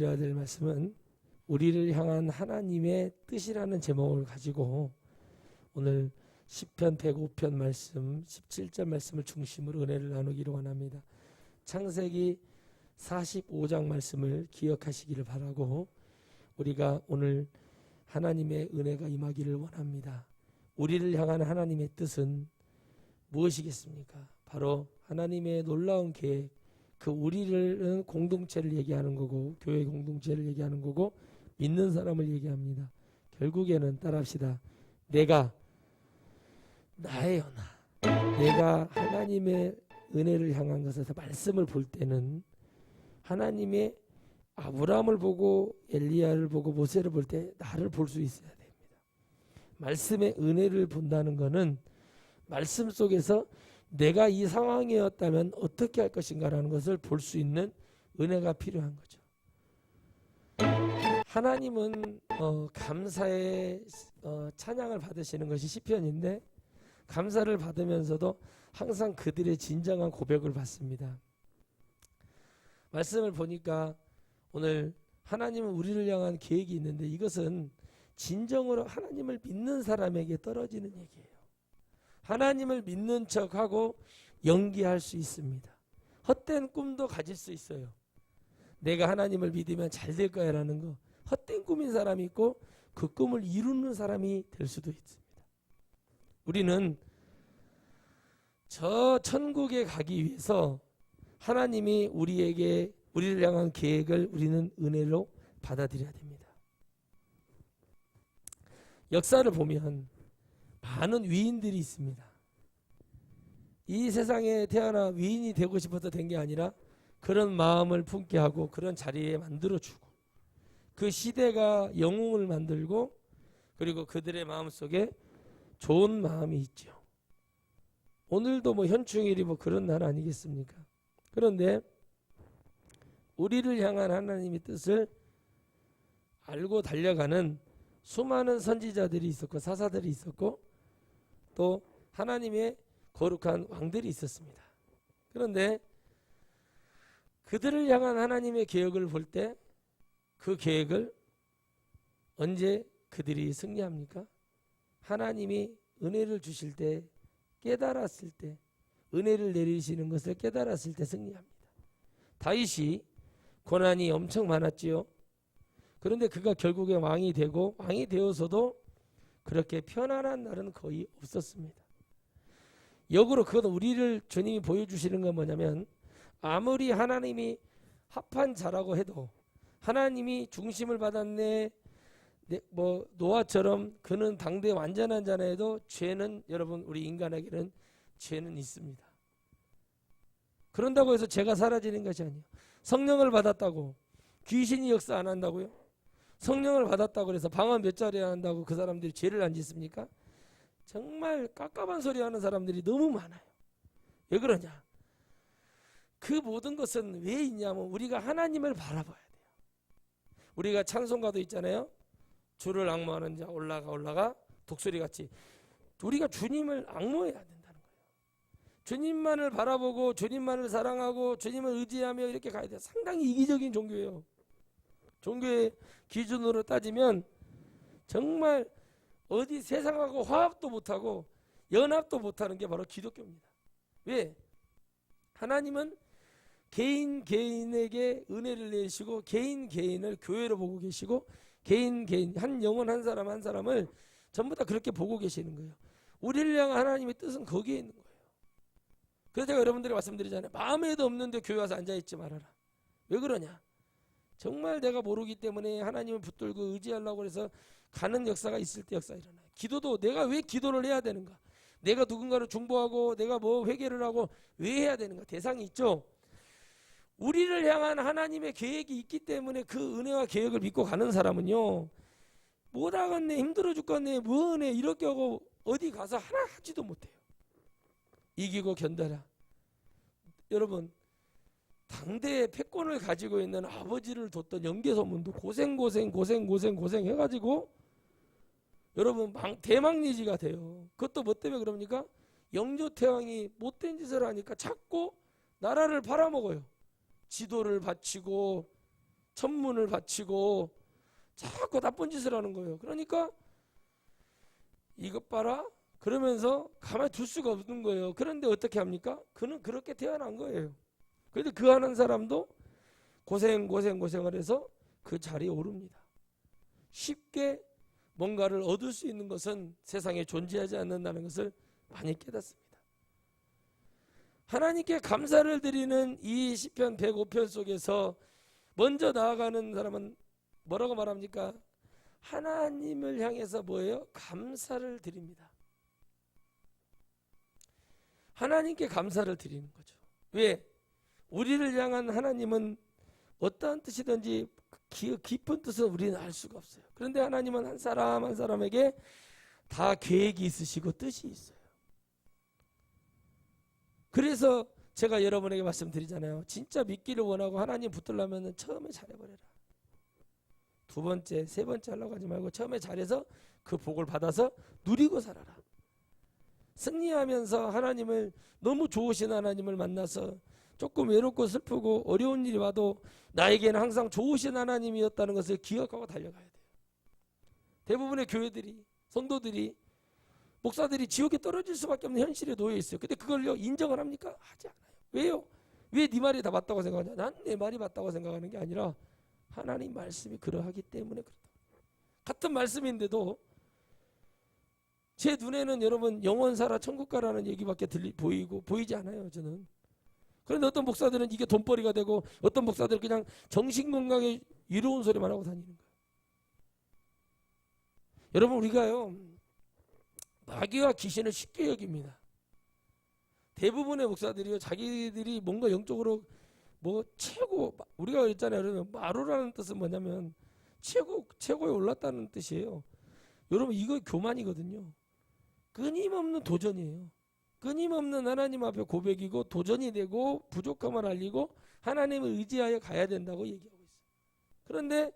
드려야 될 말씀은 우리를 향한 하나님의 뜻이라는 제목을 가지고 오늘 시편 105편 말씀 17절 말씀을 중심으로 은혜를 나누기를 원합니다. 창세기 45장 말씀을 기억하시기를 바라고 우리가 오늘 하나님의 은혜가 임하기를 원합니다. 우리를 향한 하나님의 뜻은 무엇이겠습니까? 바로 하나님의 놀라운 계획, 그 우리를 공동체를 얘기하는 거고 교회 공동체를 얘기하는 거고 믿는 사람을 얘기합니다. 결국에는 따라합시다. 내가 나예요. 내가 하나님의 은혜를 향한 것에서 말씀을 볼 때는 하나님의 아브라함을 보고 엘리야를 보고 모세를 볼 때 나를 볼 수 있어야 됩니다. 말씀의 은혜를 본다는 것은 말씀 속에서 내가 이 상황이었다면 어떻게 할 것인가라는 것을 볼 수 있는 은혜가 필요한 거죠. 하나님은 감사의 찬양을 받으시는 것이 시편인데 감사를 받으면서도 항상 그들의 진정한 고백을 받습니다. 말씀을 보니까 오늘 하나님은 우리를 향한 계획이 있는데 이것은 진정으로 하나님을 믿는 사람에게 떨어지는 얘기예요. 하나님을 믿는 척하고 연기할 수 있습니다. 헛된 꿈도 가질 수 있어요. 내가 하나님을 믿으면 잘 될 거야 라는 거 헛된 꿈인 사람이 있고 그 꿈을 이루는 사람이 될 수도 있습니다. 우리는 저 천국에 가기 위해서 하나님이 우리를 향한 계획을 우리는 은혜로 받아들여야 됩니다. 역사를 보면 많은 위인들이 있습니다. 이 세상에 태어나 위인이 되고 싶어서 된 게 아니라 그런 마음을 품게 하고 그런 자리에 만들어주고 그 시대가 영웅을 만들고 그리고 그들의 마음속에 좋은 마음이 있죠. 오늘도 현충일이 그런 날 아니겠습니까? 그런데 우리를 향한 하나님의 뜻을 알고 달려가는 수많은 선지자들이 있었고 사사들이 있었고 또 하나님의 거룩한 왕들이 있었습니다. 그런데 그들을 향한 하나님의 계획을 볼 때 그 계획을 언제 그들이 승리합니까? 하나님이 은혜를 주실 때 깨달았을 때 은혜를 내리시는 것을 깨달았을 때 승리합니다. 다윗이 고난이 엄청 많았지요. 그런데 그가 결국에 왕이 되고 왕이 되어서도 그렇게 편안한 날은 거의 없었습니다. 역으로 그것은 우리를 주님이 보여주시는 건 뭐냐면 아무리 하나님이 합한 자라고 해도 하나님이 중심을 받았네 노아처럼 그는 당대 완전한 자나 해도 죄는 여러분 우리 인간에게는 죄는 있습니다. 그런다고 해서 죄가 사라지는 것이 아니에요. 성령을 받았다고 귀신이 역사 안 한다고요? 성령을 받았다고 해서 방언 몇 자리 한다고 그 사람들이 죄를 안 짓습니까? 정말 깝깝한 소리 하는 사람들이 너무 많아요. 왜 그러냐? 그 모든 것은 왜 있냐면 우리가 하나님을 바라봐야 돼요. 우리가 찬송가도 있잖아요. 주를 앙모하는 자 올라가 독수리같이 우리가 주님을 앙모해야 된다는 거예요. 주님만을 바라보고 주님만을 사랑하고 주님을 의지하며 이렇게 가야 돼요. 상당히 이기적인 종교예요. 종교의 기준으로 따지면 정말 어디 세상하고 화합도 못하고 연합도 못하는 게 바로 기독교입니다. 왜? 하나님은 개인에게 은혜를 내시고 개인을 교회로 보고 계시고 개인 한 영혼 한 사람을 전부 다 그렇게 보고 계시는 거예요. 우리를 향한 하나님의 뜻은 거기에 있는 거예요. 그래서 제가 여러분들이 말씀드리잖아요. 마음에도 없는데 교회 와서 앉아있지 말아라. 왜 그러냐? 정말 내가 모르기 때문에 하나님을 붙들고 의지하려고 해서 가는 역사가 있을 때 역사가 일어나요. 기도도 내가 왜 기도를 해야 되는가? 내가 누군가를 중보하고 내가 회개를 하고 왜 해야 되는가? 대상이 있죠. 우리를 향한 하나님의 계획이 있기 때문에 그 은혜와 계획을 믿고 가는 사람은요. 못하겠네 힘들어 죽겠네 뭐하네 이렇게 하고 어디 가서 하나 하지도 못해요. 이기고 견뎌라. 여러분 당대의 패권을 가지고 있는 아버지를 뒀던 영계소문도 고생 해가지고 여러분 대망리지가 돼요. 그것도 뭐 때문에 그럽니까? 영조태왕이 못된 짓을 하니까 자꾸 나라를 팔아먹어요. 지도를 바치고 천문을 바치고 자꾸 나쁜 짓을 하는 거예요. 그러니까 이것 봐라 그러면서 가만히 둘 수가 없는 거예요. 그런데 어떻게 합니까? 그는 그렇게 태어난 거예요. 그런데 그 하는 사람도 고생을 해서 그 자리에 오릅니다. 쉽게 뭔가를 얻을 수 있는 것은 세상에 존재하지 않는다는 것을 많이 깨닫습니다. 하나님께 감사를 드리는 이 시편 105편 속에서 먼저 나아가는 사람은 뭐라고 말합니까? 하나님을 향해서 뭐예요? 감사를 드립니다. 하나님께 감사를 드리는 거죠. 왜? 우리를 향한 하나님은 어떠한 뜻이든지 깊은 뜻은 우리는 알 수가 없어요. 그런데 하나님은 한 사람 한 사람에게 다 계획이 있으시고 뜻이 있어요. 그래서 제가 여러분에게 말씀드리잖아요. 진짜 믿기를 원하고 하나님 붙들려면 처음에 잘해버려라. 두 번째, 세 번째 하려고 하지 말고 처음에 잘해서 그 복을 받아서 누리고 살아라. 승리하면서 하나님을 너무 좋으신 하나님을 만나서 조금 외롭고 슬프고 어려운 일이 와도 나에게는 항상 좋으신 하나님이었다는 것을 기억하고 달려가야 돼요. 대부분의 교회들이 성도들이 목사들이 지옥에 떨어질 수밖에 없는 현실에 놓여 있어요. 근데 그걸 인정을 합니까? 하지 않아요. 왜요? 왜 네 말이 다 맞다고 생각하냐? 난 내 말이 맞다고 생각하는 게 아니라 하나님 말씀이 그러하기 때문에 그렇다. 같은 말씀인데도 제 눈에는 여러분 영원 살아 천국 가라는 얘기밖에 보이지 않아요. 저는. 그런데 어떤 목사들은 이게 돈벌이가 되고 어떤 목사들은 그냥 정신건강에 이로운 소리만 하고 다니는 거예요. 여러분 우리가요 마귀와 귀신을 쉽게 여깁니다. 대부분의 목사들이요 자기들이 뭔가 영적으로 뭐 최고 우리가 그랬잖아요. 그러면 마루라는 뜻은 뭐냐면 최고에 올랐다는 뜻이에요. 여러분 이거 교만이거든요. 끊임없는 도전이에요. 끊임없는 하나님 앞에 고백이고 도전이 되고 부족함을 알리고 하나님을 의지하여 가야 된다고 얘기하고 있어요. 그런데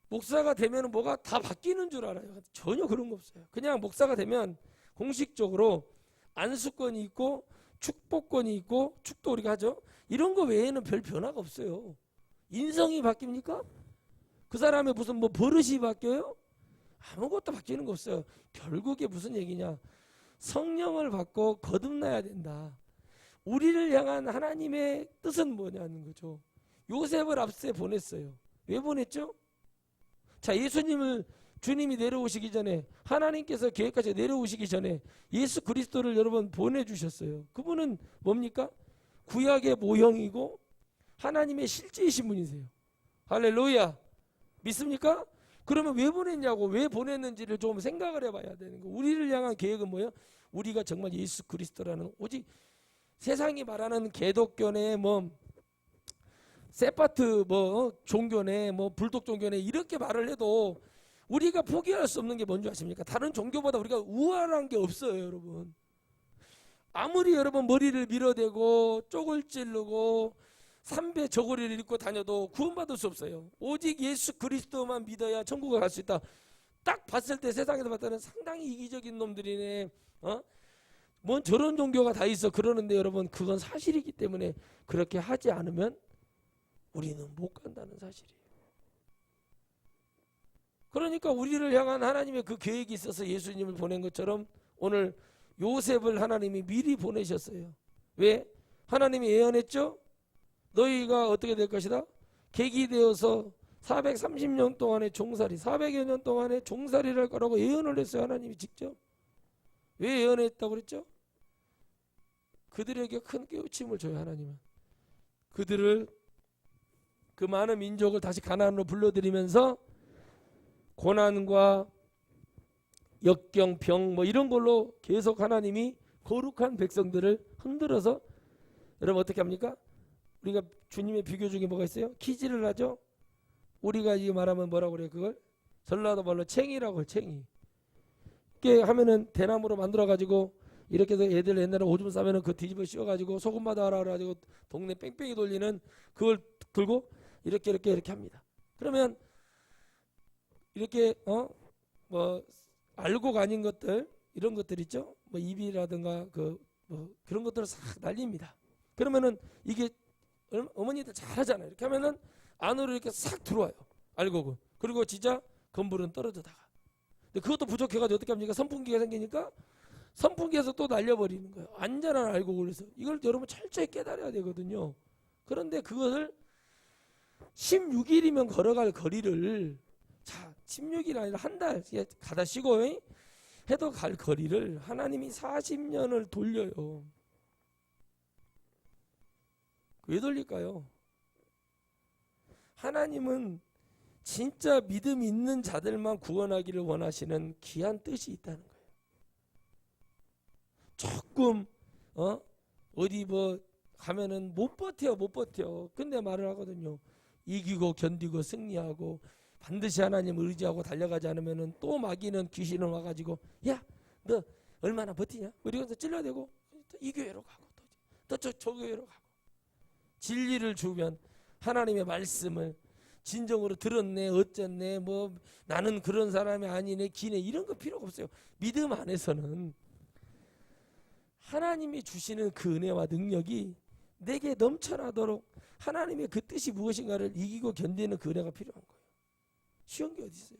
목사가 되면 뭐가 다 바뀌는 줄 알아요. 전혀 그런 거 없어요. 그냥 목사가 되면 공식적으로 안수권이 있고 축복권이 있고 축도 우리가 하죠. 이런 거 외에는 별 변화가 없어요. 인성이 바뀝니까? 그 사람의 무슨 뭐 버릇이 바뀌어요? 아무것도 바뀌는 거 없어요. 결국에 무슨 얘기냐? 성령을 받고 거듭나야 된다. 우리를 향한 하나님의 뜻은 뭐냐는 거죠. 요셉을 앞세 보냈어요. 왜 보냈죠? 자, 주님이 내려오시기 전에 하나님께서 계획까지 내려오시기 전에 예수 그리스도를 여러분 보내주셨어요. 그분은 뭡니까? 구약의 모형이고 하나님의 실제이신 분이세요. 할렐루야. 믿습니까? 그러면 왜 보냈냐고 왜 보냈는지를 좀 생각을 해봐야 되는 거예요. 우리를 향한 계획은 뭐예요? 우리가 정말 예수 그리스도라는 오직 세상이 말하는 개독교네 뭐 세파트 뭐 종교네 뭐 불독 종교네 이렇게 말을 해도 우리가 포기할 수 없는 게 뭔지 아십니까? 다른 종교보다 우리가 우월한 게 없어요, 여러분. 아무리 여러분 머리를 밀어대고 쪽을 찌르고 삼배 저고리를 입고 다녀도 구원받을 수 없어요. 오직 예수 그리스도만 믿어야 천국에 갈 수 있다. 딱 봤을 때 세상에서 봤을 때는 상당히 이기적인 놈들이네. 뭔 저런 종교가 다 있어 그러는데 여러분 그건 사실이기 때문에 그렇게 하지 않으면 우리는 못 간다는 사실이에요. 그러니까 우리를 향한 하나님의 그 계획이 있어서 예수님을 보낸 것처럼 오늘 요셉을 하나님이 미리 보내셨어요. 왜? 하나님이 예언했죠? 너희가 어떻게 될 것이다? 객이 되어서 430년 동안의 종살이 400여 년 동안의 종살이를 할 거라고 예언을 했어요. 하나님이 직접. 왜 예언했다고 그랬죠? 그들에게 큰 깨우침을 줘요. 하나님은. 그들을 그 많은 민족을 다시 가나안으로 불러들이면서 고난과 역경, 병 뭐 이런 걸로 계속 하나님이 거룩한 백성들을 흔들어서 여러분 어떻게 합니까? 우리가 주님의 비교 중에 뭐가 있어요? 키즈를 하죠. 우리가 이거 말하면 뭐라고 그래요? 그걸 전라도 말로 챙이라고 해요. 챙이. 이렇게 하면은 대나무로 만들어 가지고 이렇게 해서 애들 옛날에 오줌 싸면은 그 뒤집어 씌워 가지고 소금 받아라 그래 가지고 동네 뺑뺑이 돌리는 그걸 들고 이렇게 합니다. 그러면 이렇게 뭐 알곡 아닌 것들 이런 것들 있죠. 뭐 입이라든가 뭐 그런 것들을 싹 날립니다. 그러면은 이게 어머니들 잘하잖아요. 이렇게 하면은 안으로 이렇게 싹 들어와요. 알곡은. 그리고 진짜 건물은 떨어져다가. 근데 그것도 부족해가지고 어떻게 합니까? 선풍기가 생기니까 선풍기에서 또 날려버리는 거예요. 안전한 알곡을 해서. 이걸 여러분 철저히 깨달아야 되거든요. 그런데 그것을 16일이면 걸어갈 거리를, 자 16일 아니라 한 달 가다 쉬고 해도 갈 거리를 하나님이 40년을 돌려요. 왜 돌릴까요? 하나님은 진짜 믿음 있는 자들만 구원하기를 원하시는 귀한 뜻이 있다는 거예요. 조금 어디 뭐 가면은 못 버텨. 근데 말을 하거든요. 이기고 견디고 승리하고 반드시 하나님을 의지하고 달려가지 않으면은 또 마귀는 귀신을 와가지고 야 너 얼마나 버티냐? 이러면서 찔러대고 이 교회로 가고 또 저 교회로 가고. 진리를 주면 하나님의 말씀을 진정으로 들었네 어쨌네 뭐 나는 그런 사람이 아니네 기네 이런 거 필요가 없어요. 믿음 안에서는 하나님이 주시는 그 은혜와 능력이 내게 넘쳐나도록 하나님의 그 뜻이 무엇인가를 이기고 견디는 그 은혜가 필요한 거예요. 쉬운 게 어디 있어요.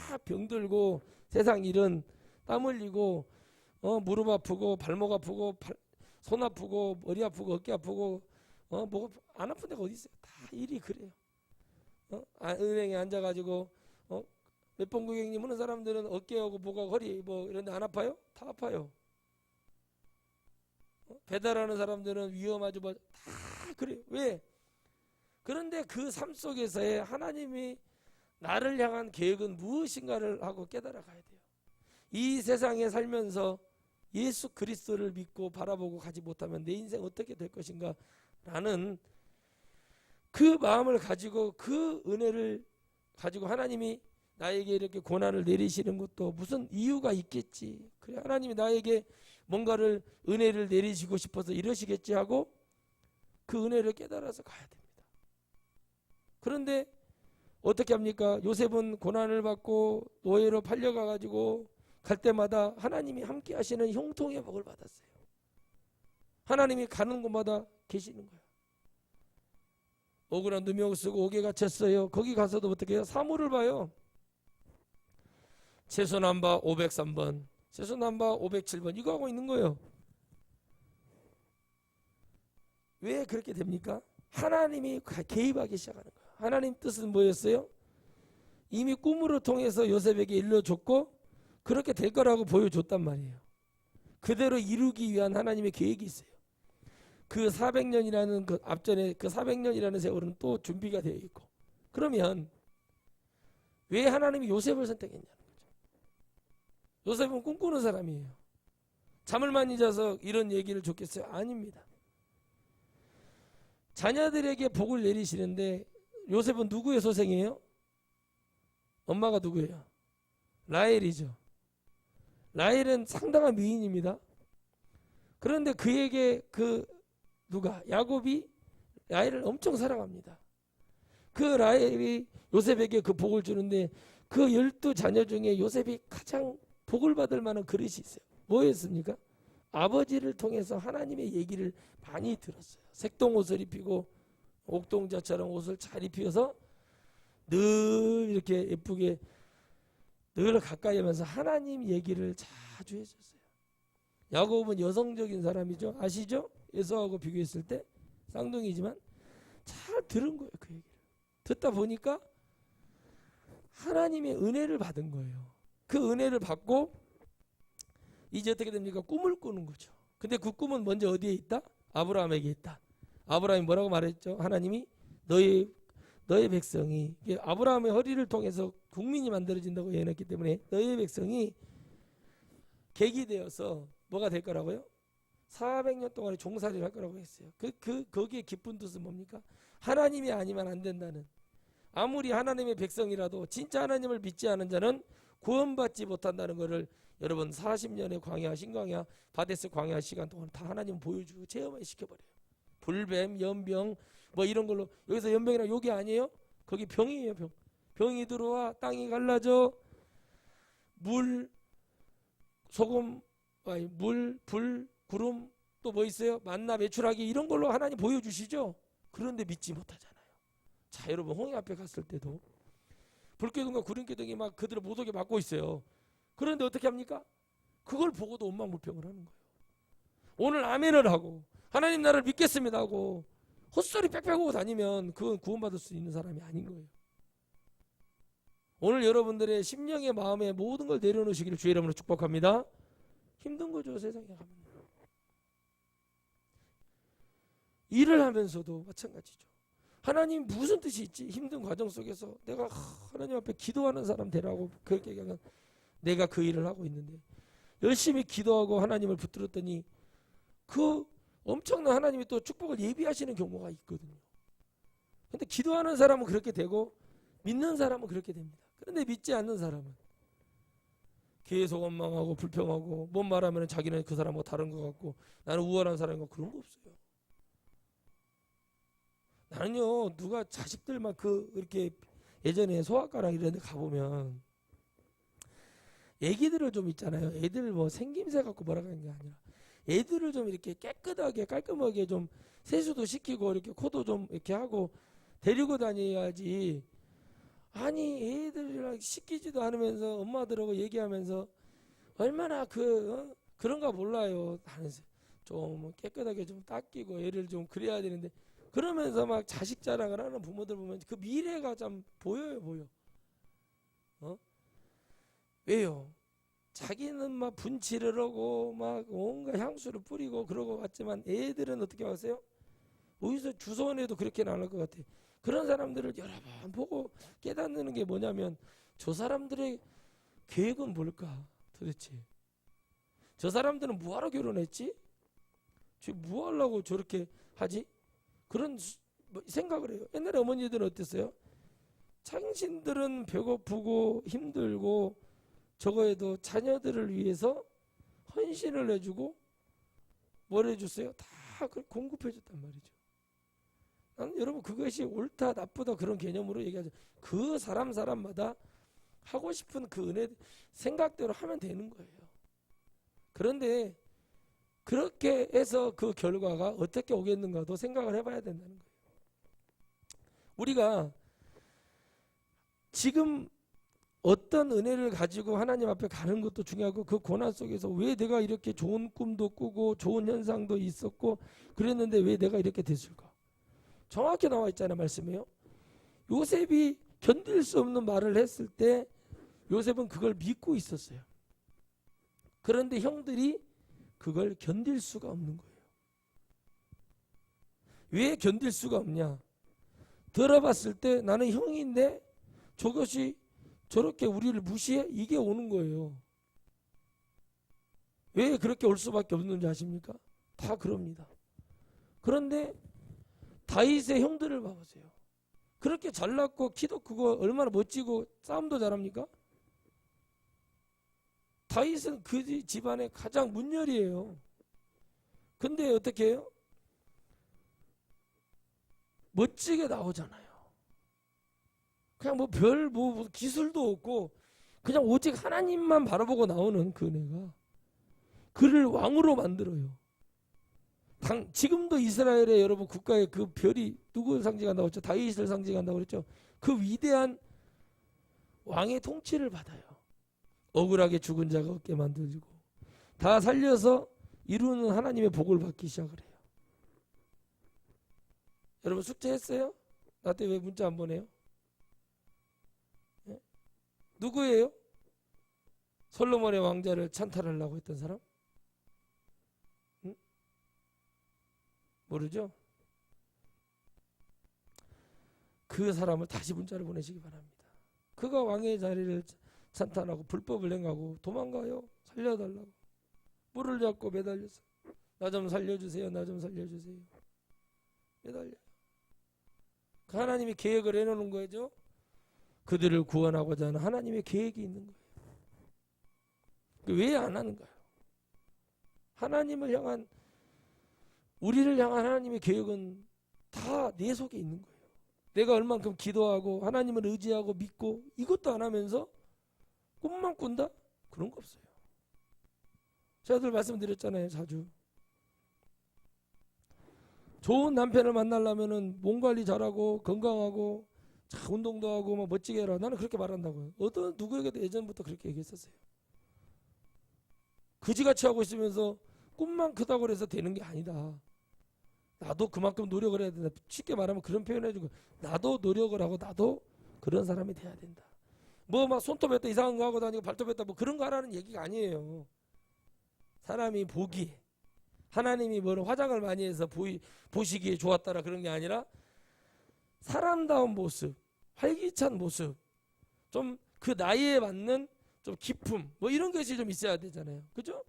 다 병들고 세상 일은 땀 흘리고 무릎 아프고 발목 아프고 손 아프고 머리 아프고 어깨 아프고 뭐 안 아픈 데가 어디 있어요. 다 일이 그래요. 은행에 앉아가지고 몇 번 고객님 하는 사람들은 어깨하고 목하고 허리 뭐 이런 데 안 아파요? 다 아파요. 배달하는 사람들은 위험하죠. 뭐 다 그래요. 왜? 그런데 그 삶 속에서의 하나님이 나를 향한 계획은 무엇인가를 하고 깨달아 가야 돼요. 이 세상에 살면서 예수 그리스도를 믿고 바라보고 가지 못하면 내 인생 어떻게 될 것인가 라는 그 마음을 가지고 그 은혜를 가지고 하나님이 나에게 이렇게 고난을 내리시는 것도 무슨 이유가 있겠지. 그래 하나님이 나에게 뭔가를 은혜를 내리시고 싶어서 이러시겠지 하고 그 은혜를 깨달아서 가야 됩니다. 그런데 어떻게 합니까? 요셉은 고난을 받고 노예로 팔려가 가지고 갈 때마다 하나님이 함께 하시는 형통의 복을 받았어요. 하나님이 가는 곳마다 계시는 거예요. 억울한 누명 쓰고 옥에 갇혔어요. 거기 가서도 어떻게 해요? 사물을 봐요. 채소남바 503번, 채소남바 507번 이거 하고 있는 거예요. 왜 그렇게 됩니까? 하나님이 개입하기 시작하는 거예요. 하나님 뜻은 뭐였어요? 이미 꿈으로 통해서 요셉에게 일러줬고 그렇게 될 거라고 보여줬단 말이에요. 그대로 이루기 위한 하나님의 계획이 있어요. 그 400년이라는 그 앞전에 그 400년이라는 세월은 또 준비가 되어 있고. 그러면 왜 하나님이 요셉을 선택했냐는 거죠. 요셉은 꿈꾸는 사람이에요. 잠을 많이 자서 이런 얘기를 줬겠어요? 아닙니다. 자녀들에게 복을 내리시는데 요셉은 누구의 소생이에요? 엄마가 누구예요? 라헬이죠. 라헬은 상당한 미인입니다. 그런데 그에게 누가 야곱이 라헬을 엄청 사랑합니다. 그 라헬이 요셉에게 그 복을 주는데 그 12자녀 중에 요셉이 가장 복을 받을 만한 그릇이 있어요. 뭐였습니까? 아버지를 통해서 하나님의 얘기를 많이 들었어요. 색동 옷을 입히고 옥동자처럼 옷을 잘 입혀서 늘 이렇게 예쁘게 늘 가까이 하면서 하나님 얘기를 자주 해줬어요. 야곱은 여성적인 사람이죠. 아시죠? 에서하고 비교했을 때 쌍둥이지만 잘 들은 거예요. 그 얘기를. 듣다 보니까 하나님의 은혜를 받은 거예요. 그 은혜를 받고 이제 어떻게 됩니까? 꿈을 꾸는 거죠. 근데 그 꿈은 먼저 어디에 있다? 아브라함에게 있다. 아브라함이 뭐라고 말했죠? 하나님이 너의 백성이, 아브라함의 허리를 통해서 국민이 만들어진다고 예언했기 때문에 너의 백성이 객이 되어서 뭐가 될 거라고요? 400년 동안의 종살이를 할 거라고 했어요. 거기에 기쁜 뜻은 뭡니까? 하나님이 아니면 안 된다는. 아무리 하나님의 백성이라도 진짜 하나님을 믿지 않은 자는 구원받지 못한다는 것을 여러분 40년의 광야, 신광야, 바데스 광야 시간 동안 다 하나님 보여주고 체험을 시켜버려요. 불뱀, 연병 뭐 이런 걸로. 여기서 연병이랑 욕이 아니에요. 거기 병이에요. 병이 들어와 땅이 갈라져 물, 소금, 물, 불, 구름 또 뭐 있어요? 만나, 메추라기 이런 걸로 하나님 보여주시죠. 그런데 믿지 못하잖아요. 자, 여러분 홍해 앞에 갔을 때도 불기둥과 구름기둥이 막 그들을 못 오게 막고 있어요. 그런데 어떻게 합니까? 그걸 보고도 원망불평을 하는 거예요. 오늘 아멘을 하고 하나님 나를 믿겠습니다 하고 헛소리 빽빽 하고 다니면 그건 구원받을 수 있는 사람이 아닌 거예요. 오늘 여러분들의 심령의 마음에 모든 걸 내려놓으시기를 주의 이름으로 축복합니다. 힘든 거죠, 세상에 가면. 일을 하면서도 마찬가지죠. 하나님 무슨 뜻이 있지? 힘든 과정 속에서 내가 하나님 앞에 기도하는 사람 되라고 그렇게 얘기하면 내가 그 일을 하고 있는데 열심히 기도하고 하나님을 붙들었더니 그 엄청난 하나님이 또 축복을 예비하시는 경우가 있거든요. 근데 기도하는 사람은 그렇게 되고 믿는 사람은 그렇게 됩니다. 그런데 믿지 않는 사람은 계속 원망하고 불평하고 뭔 말하면 자기는 그 사람하고 다른 것 같고 나는 우월한 사람인 거 그런 거 없어요. 나는요 누가 자식들 막 그 이렇게 예전에 소아과랑 이런 데 가보면 애기들을 좀 있잖아요. 애들 뭐 생김새 갖고 뭐라고 하는 게 아니라 애들을 좀 이렇게 깨끗하게 깔끔하게 좀 세수도 시키고 이렇게 코도 좀 이렇게 하고 데리고 다녀야지. 아니 애들이랑 시키지도 않으면서 엄마들하고 얘기하면서 얼마나 그런가 몰라요. 나는 좀 깨끗하게 좀 닦이고 애를 좀 그래야 되는데 그러면서 막 자식 자랑을 하는 부모들 보면 그 미래가 참 보여요. 왜요? 자기는 막 분칠을 하고 막 온갖 향수를 뿌리고 그러고 왔지만 애들은 어떻게 왔어요? 어디서 주소원에도 그렇게는 안 할 것 같아. 그런 사람들을 여러 번 보고 깨닫는 게 뭐냐면 저 사람들의 계획은 뭘까 도대체? 저 사람들은 뭐하러 결혼했지? 뭐 하려고 저렇게 하지? 그런 생각을 해요. 옛날에 어머니들은 어땠어요? 당신들은 배고프고 힘들고 저거에도 자녀들을 위해서 헌신을 해주고 뭘 해줬어요? 다 공급해 줬단 말이죠. 나는 여러분 그것이 옳다 나쁘다 그런 개념으로 얘기하죠. 그 사람마다 하고 싶은 그 은혜 생각대로 하면 되는 거예요. 그런데 그렇게 해서 그 결과가 어떻게 오겠는가도 생각을 해봐야 된다는 거예요. 우리가 지금 어떤 은혜를 가지고 하나님 앞에 가는 것도 중요하고 그 고난 속에서 왜 내가 이렇게 좋은 꿈도 꾸고 좋은 현상도 있었고 그랬는데 왜 내가 이렇게 됐을까? 정확히 나와 있잖아요. 말씀이요. 요셉이 견딜 수 없는 말을 했을 때 요셉은 그걸 믿고 있었어요. 그런데 형들이 그걸 견딜 수가 없는 거예요. 왜 견딜 수가 없냐? 들어봤을 때 나는 형인데 저것이 저렇게 우리를 무시해? 이게 오는 거예요. 왜 그렇게 올 수밖에 없는지 아십니까? 다 그럽니다. 그런데 다윗의 형들을 봐보세요. 그렇게 잘났고 키도 크고 얼마나 멋지고 싸움도 잘합니까? 다윗은 그 집안의 가장 문열이에요. 근데 어떻게 해요? 멋지게 나오잖아요. 그냥 뭐 기술도 없고 그냥 오직 하나님만 바라보고 나오는 그 은혜가 그를 왕으로 만들어요. 지금도 이스라엘의 여러분 국가의 그 별이 누구 상징한다고 했죠? 다윗을 상징한다고 그랬죠? 그 위대한 왕의 통치를 받아요. 억울하게 죽은 자가 없게 만들고 다 살려서 이루는 하나님의 복을 받기 시작을 해요. 여러분 숙제했어요? 나한테 왜 문자 안 보내요? 네? 누구예요? 솔로몬의 왕자를 찬탈하려고 했던 사람? 응? 모르죠? 그 사람을 다시 문자를 보내시기 바랍니다. 그가 왕의 자리를 찬탄하고 불법을 행하고 도망가요. 살려달라고. 물을 잡고 매달려서 나 좀 살려주세요. 나 좀 살려주세요. 매달려. 그 하나님이 계획을 해놓는 거죠. 그들을 구원하고자 하는 하나님의 계획이 있는 거예요. 왜 안 하는가요? 하나님을 향한 우리를 향한 하나님의 계획은 다 내 속에 있는 거예요. 내가 얼만큼 기도하고 하나님을 의지하고 믿고 이것도 안 하면서 꿈만 꾼다? 그런 거 없어요. 제가 늘 말씀드렸잖아요. 자주. 좋은 남편을 만나려면은 몸 관리 잘하고 건강하고 자, 운동도 하고 막 멋지게 해라. 나는 그렇게 말한다고요. 어떤 누구에게도 예전부터 그렇게 얘기했었어요. 그지같이 하고 있으면서 꿈만 크다고 해서 되는 게 아니다. 나도 그만큼 노력을 해야 된다. 쉽게 말하면 그런 표현을 해주고 나도 노력을 하고 나도 그런 사람이 돼야 된다. 뭐 막 손톱에다 이상한 거 하고 다니고 발톱에다 뭐 그런 거 하라는 얘기가 아니에요. 사람이 보기에 하나님이 뭐 화장을 많이 해서 보시기에 좋았다라 그런 게 아니라 사람다운 모습, 활기찬 모습, 좀 그 나이에 맞는 좀 기품 뭐 이런 것이 좀 있어야 되잖아요. 그죠?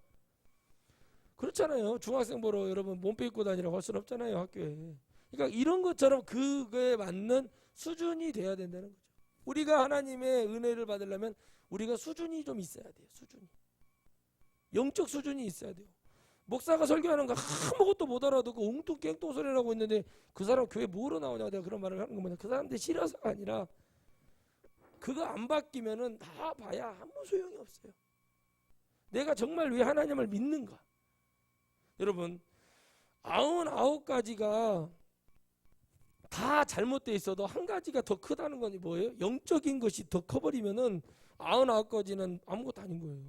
그렇잖아요. 중학생 보러 여러분 몸빼 입고 다니라고 할 수는 없잖아요. 학교에. 그러니까 이런 것처럼 그거에 맞는 수준이 돼야 된다는 거죠. 우리가 하나님의 은혜를 받으려면 우리가 수준이 좀 있어야 돼요. 수준이. 영적 수준이 있어야 돼요. 목사가 설교하는 거 아무것도 못 알아듣고 웅뚱깽뚱 소리를 하고 있는데 그 사람 교회 뭐로 나오냐고 내가 그런 말을 하는 겁니다. 그 사람들이 싫어서가 아니라 그거 안 바뀌면은 다 봐야 아무 소용이 없어요. 내가 정말 왜 하나님을 믿는가? 여러분 99가지가 다 잘못되어 있어도 한 가지가 더 크다는 건 뭐예요? 영적인 것이 더 커버리면은 99가지는 아무것도 아닌 거예요.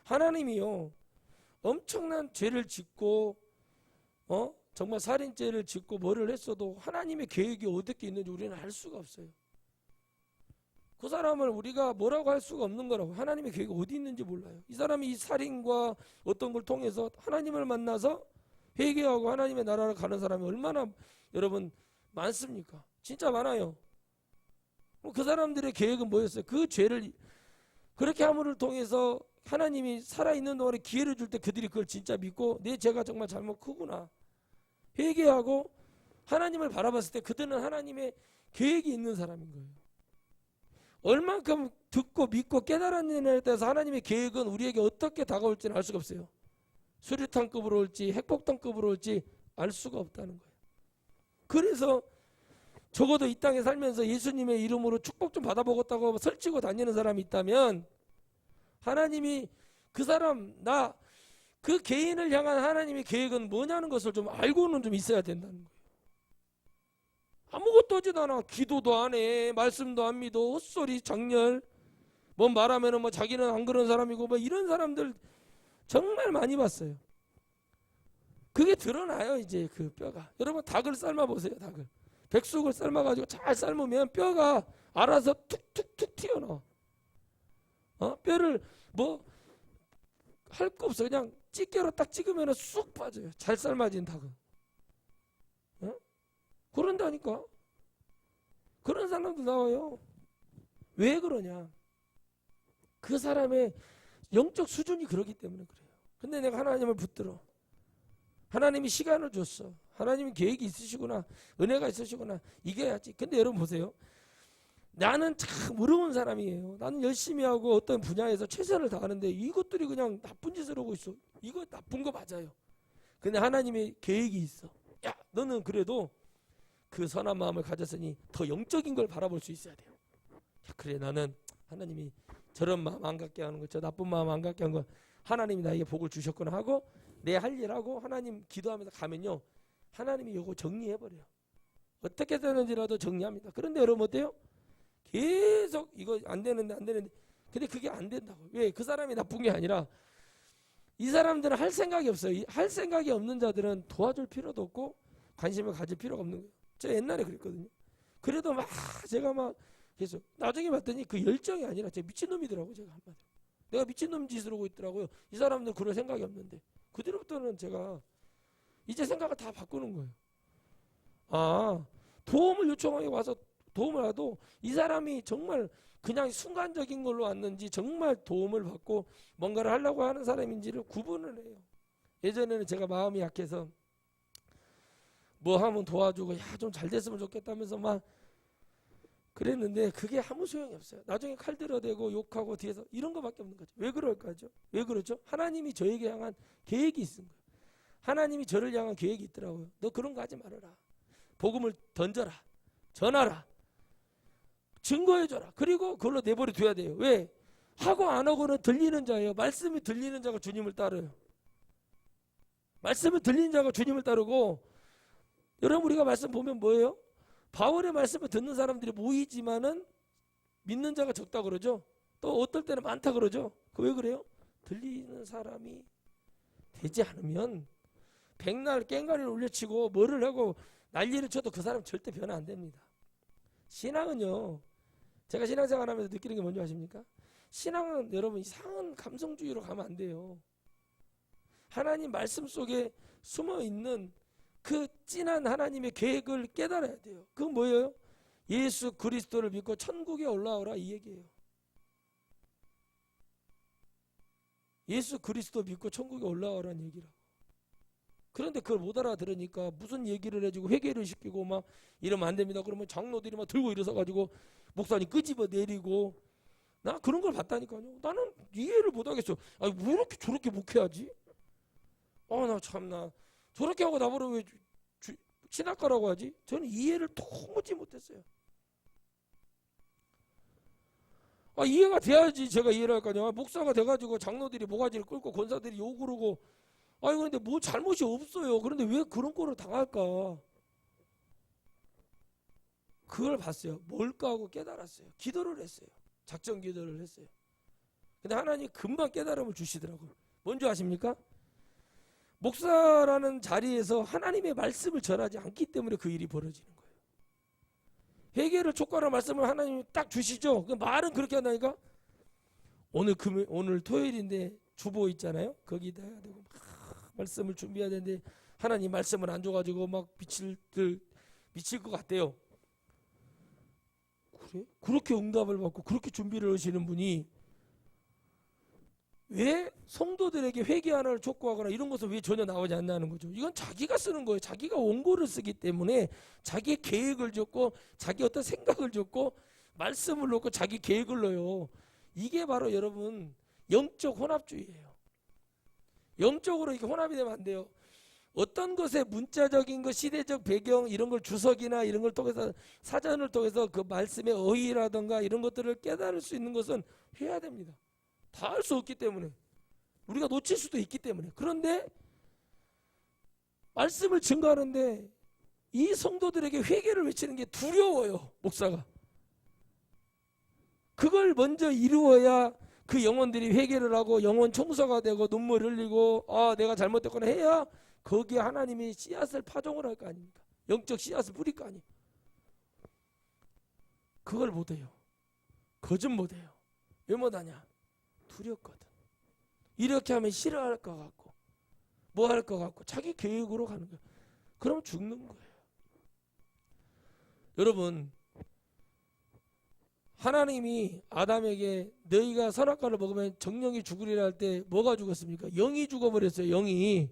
하나님이요 엄청난 죄를 짓고 정말 살인죄를 짓고 뭐를 했어도 하나님의 계획이 어떻게 있는지 우리는 알 수가 없어요. 그 사람을 우리가 뭐라고 할 수가 없는 거라고. 하나님의 계획이 어디 있는지 몰라요. 이 사람이 이 살인과 어떤 걸 통해서 하나님을 만나서 회개하고 하나님의 나라를 가는 사람이 얼마나 여러분 많습니까? 진짜 많아요. 그 사람들의 계획은 뭐였어요? 그 죄를 그렇게 함을 통해서 하나님이 살아있는 동안에 기회를 줄 때 그들이 그걸 진짜 믿고 내 죄가 정말 잘못 크구나 회개하고 하나님을 바라봤을 때 그들은 하나님의 계획이 있는 사람인 거예요. 얼만큼 듣고 믿고 깨달았느냐에 따라서 하나님의 계획은 우리에게 어떻게 다가올지는 알 수가 없어요. 수류탄급으로 올지 핵폭탄급으로 올지 알 수가 없다는 거예요. 그래서 적어도 이 땅에 살면서 예수님의 이름으로 축복 좀 받아보겠다고 설치고 다니는 사람이 있다면 하나님이 그 사람 나 그 개인을 향한 하나님의 계획은 뭐냐는 것을 좀 알고는 좀 있어야 된다는 거예요. 아무것도 하지도 않아. 기도도 안 해. 말씀도 안 믿어. 헛소리 장렬. 뭐 말하면은 뭐 자기는 안 그런 사람이고 뭐 이런 사람들 정말 많이 봤어요. 그게 드러나요. 이제 그 뼈가. 여러분 닭을 삶아 보세요. 닭을. 백숙을 삶아가지고 잘 삶으면 뼈가 알아서 툭툭툭 튀어나와. 뼈를 뭐 할 거 없어. 그냥 집게로 딱 찍으면 쑥 빠져요. 잘 삶아진 닭은. 그런다니까. 그런 사람도 나와요. 왜 그러냐? 그 사람의 영적 수준이 그러기 때문에 그래요. 근데 내가 하나님을 붙들어. 하나님이 시간을 줬어. 하나님이 계획이 있으시구나. 은혜가 있으시구나. 이겨야지. 근데 여러분 보세요. 나는 참 어려운 사람이에요. 나는 열심히 하고 어떤 분야에서 최선을 다하는데 이것들이 그냥 나쁜 짓을 하고 있어. 이거 나쁜 거 맞아요. 근데 하나님의 계획이 있어. 야, 너는 그래도 그 선한 마음을 가졌으니 더 영적인 걸 바라볼 수 있어야 돼요. 야, 그래 나는 하나님이 저런 마음 안 갖게 하는 거, 저 나쁜 마음 안 갖게 하는 거 하나님이 나에게 복을 주셨구나 하고 내 할 일하고 하나님 기도하면서 가면요. 하나님이 이거 정리해버려요. 어떻게 되는지라도 정리합니다. 그런데 여러분 어때요? 계속 이거 안 되는데 근데 그게 안 된다고. 왜? 그 사람이 나쁜 게 아니라 이 사람들은 할 생각이 없어요. 할 생각이 없는 자들은 도와줄 필요도 없고 관심을 가질 필요가 없는 거예요. 제가 옛날에 그랬거든요. 그래도 막 제가 막 계속 나중에 봤더니 그 열정이 아니라 제가 미친놈이더라고요. 제가 한마디로. 내가 미친놈 짓을 하고 있더라고요. 이 사람들 그럴 생각이 없는데 그뒤로부터는 제가 이제 생각을 다 바꾸는 거예요. 아, 도움을 요청하게 와서 도움을 하도 이 사람이 정말 그냥 순간적인 걸로 왔는지 정말 도움을 받고 뭔가를 하려고 하는 사람인지를 구분을 해요. 예전에는 제가 마음이 약해서 뭐 하면 도와주고 야 좀 잘 됐으면 좋겠다면서 막 그랬는데 그게 아무 소용이 없어요. 나중에 칼 들어대고 욕하고 뒤에서 이런 거밖에 없는 거죠. 왜 그럴까죠? 왜 그렇죠? 하나님이 저에게 향한 계획이 있은 거예요. 하나님이 저를 향한 계획이 있더라고요. 너 그런 거 하지 말아라. 복음을 던져라. 전하라. 증거해줘라. 그리고 그걸로 내버려 둬야 돼요. 왜? 하고 안 하고는 들리는 자예요. 말씀이 들리는 자가 주님을 따르요. 말씀이 들리는 자가 주님을 따르고 여러분 우리가 말씀 보면 뭐예요? 바울의 말씀을 듣는 사람들이 모이지만은 믿는 자가 적다 그러죠. 또 어떨 때는 많다 그러죠. 그 왜 그래요? 들리는 사람이 되지 않으면 백날 깽가리를 울려치고 뭐를 하고 난리를 쳐도 그 사람 절대 변화 안 됩니다. 신앙은요, 제가 신앙생활하면서 느끼는 게 뭔지 아십니까? 신앙은 여러분 이상한 감성주의로 가면 안 돼요. 하나님 말씀 속에 숨어있는 그 진한 하나님의 계획을 깨달아야 돼요. 그건 뭐예요? 예수 그리스도를 믿고 천국에 올라오라 이 얘기예요. 예수 그리스도 믿고 천국에 올라오라는 얘기라고. 그런데 그걸 못 알아들으니까 무슨 얘기를 해주고 회개를 시키고 막 이러면 안 됩니다. 그러면 장로들이 막 들고 일어서 가지고 목사님 끄집어 내리고, 나 그런 걸 봤다니까요. 나는 이해를 못 하겠어. 아니 왜 이렇게 저렇게 목회하지? 나 참나 저렇게 하고 나보러 왜 신학가라고 하지? 저는 이해를 도무지 못했어요. 이해가 돼야지 제가 이해를 할 거 아니야. 목사가 돼가지고 장로들이 모가지를 끌고 권사들이 욕을 하고, 그런데 뭐 잘못이 없어요. 그런데 왜 그런 거를 당할까? 그걸 봤어요. 뭘까 하고 깨달았어요. 기도를 했어요. 작전 기도를 했어요. 근데 하나님 금방 깨달음을 주시더라고요. 뭔지 아십니까? 목사라는 자리에서 하나님의 말씀을 전하지 않기 때문에 그 일이 벌어지는 거예요. 회개를 촉구하는 말씀을 하나님이 딱 주시죠. 그 말은 그렇게 한다니까. 오늘 토요일인데 주보 있잖아요. 거기다 해야 되고 막 말씀을 준비해야 되는데 하나님 말씀을 안 줘가지고 막 미칠 것 같대요. 그래? 그렇게 응답을 받고 그렇게 준비를 하시는 분이 왜 성도들에게 회개하는 촉구하거나 이런 것은 왜 전혀 나오지 않나는 거죠. 이건 자기가 쓰는 거예요. 자기가 원고를 쓰기 때문에 자기의 계획을 적고 자기 어떤 생각을 적고 말씀을 놓고 자기 계획을 넣어요. 이게 바로 여러분 영적 혼합주의예요. 영적으로 이렇게 혼합이 되면 안 돼요. 어떤 것의 문자적인 것, 시대적 배경 이런 걸 주석이나 이런 걸 통해서 사전을 통해서 그 말씀의 어휘라든가 이런 것들을 깨달을 수 있는 것은 해야 됩니다. 다 할 수 없기 때문에, 우리가 놓칠 수도 있기 때문에. 그런데 말씀을 증거하는데 이 성도들에게 회개를 외치는 게 두려워요. 목사가 그걸 먼저 이루어야 그 영혼들이 회개를 하고 영혼 청소가 되고 눈물 흘리고 내가 잘못됐거나 해야 거기에 하나님이 씨앗을 파종을 할 거 아닙니까? 영적 씨앗을 뿌릴 거 아니에요. 그걸 못해요. 거짓 못해요. 왜 못하냐? 두렵거든. 이렇게 하면 싫어할 것 같고 뭐 할 것 같고 자기 계획으로 가는 거예요. 그럼 죽는 거예요. 여러분, 하나님이 아담에게 너희가 선악과를 먹으면 정령이 죽으리라 할 때 뭐가 죽었습니까? 영이 죽어버렸어요. 영이.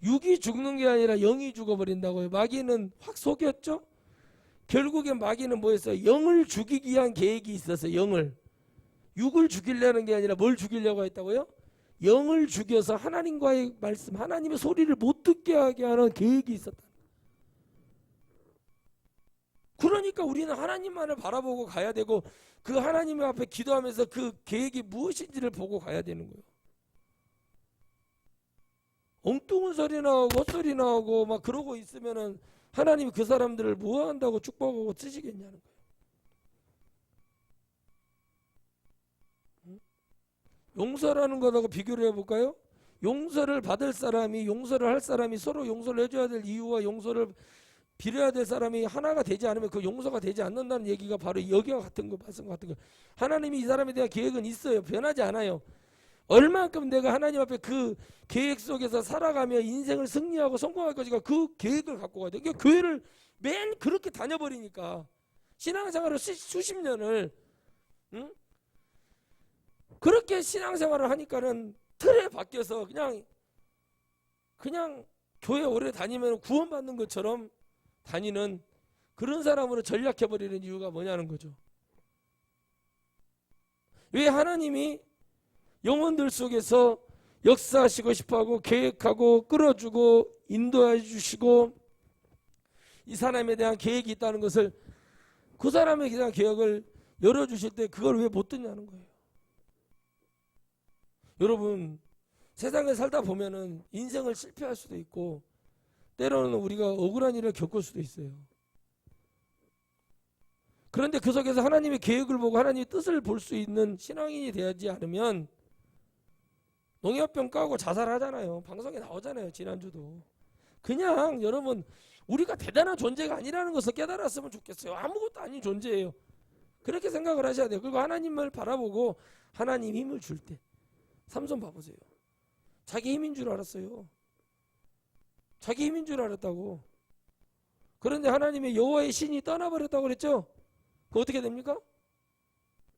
육이 죽는 게 아니라 영이 죽어버린다고요. 마귀는 확 속였죠. 결국엔 마귀는 뭐였어요? 영을 죽이기 위한 계획이 있었어요. 영을. 육을 죽이려는 게 아니라 뭘 죽이려고 했다고요? 영을 죽여서 하나님과의 말씀, 하나님의 소리를 못 듣게 하게 하는 계획이 있었다. 그러니까 우리는 하나님만을 바라보고 가야 되고 그 하나님 앞에 기도하면서 그 계획이 무엇인지를 보고 가야 되는 거예요. 엉뚱한 소리 나오고 헛소리 나오고 막 그러고 있으면은 하나님이 그 사람들을 뭐 한다고 축복하고 쓰시겠냐는 거예요. 용서라는 것하고 비교를 해볼까요? 용서를 받을 사람이, 용서를 할 사람이 서로 용서를 해줘야 될 이유와 용서를 빌어야 될 사람이 하나가 되지 않으면 그 용서가 되지 않는다는 얘기가 바로 여기와 같은 거, 말씀 같은 거. 하나님이 이 사람에 대한 계획은 있어요. 변하지 않아요. 얼만큼 내가 하나님 앞에 그 계획 속에서 살아가며 인생을 승리하고 성공할 것인가, 그 계획을 갖고 가야 돼. 그러니까 교회를 맨 그렇게 다녀버리니까 신앙생활을 수십 년을 그렇게 신앙생활을 하니까는 틀에 바뀌어서 그냥 교회 오래 다니면 구원받는 것처럼 다니는 그런 사람으로 전락해버리는 이유가 뭐냐는 거죠. 왜 하나님이 영혼들 속에서 역사하시고 싶어하고 계획하고 끌어주고 인도해 주시고 이 사람에 대한 계획이 있다는 것을, 그 사람에 대한 계획을 열어주실 때 그걸 왜 못 듣냐는 거예요. 여러분, 세상에 살다 보면은 인생을 실패할 수도 있고 때로는 우리가 억울한 일을 겪을 수도 있어요. 그런데 그 속에서 하나님의 계획을 보고 하나님의 뜻을 볼 수 있는 신앙인이 되지 않으면 농협병 까고 자살하잖아요. 방송에 나오잖아요. 지난주도. 그냥 여러분 우리가 대단한 존재가 아니라는 것을 깨달았으면 좋겠어요. 아무것도 아닌 존재예요. 그렇게 생각을 하셔야 돼요. 그리고 하나님을 바라보고 하나님 힘을 줄 때 삼손 봐보세요. 자기 힘인 줄 알았어요. 자기 힘인 줄 알았다고. 그런데 하나님의 여호와의 신이 떠나버렸다고 그랬죠. 그 어떻게 됩니까?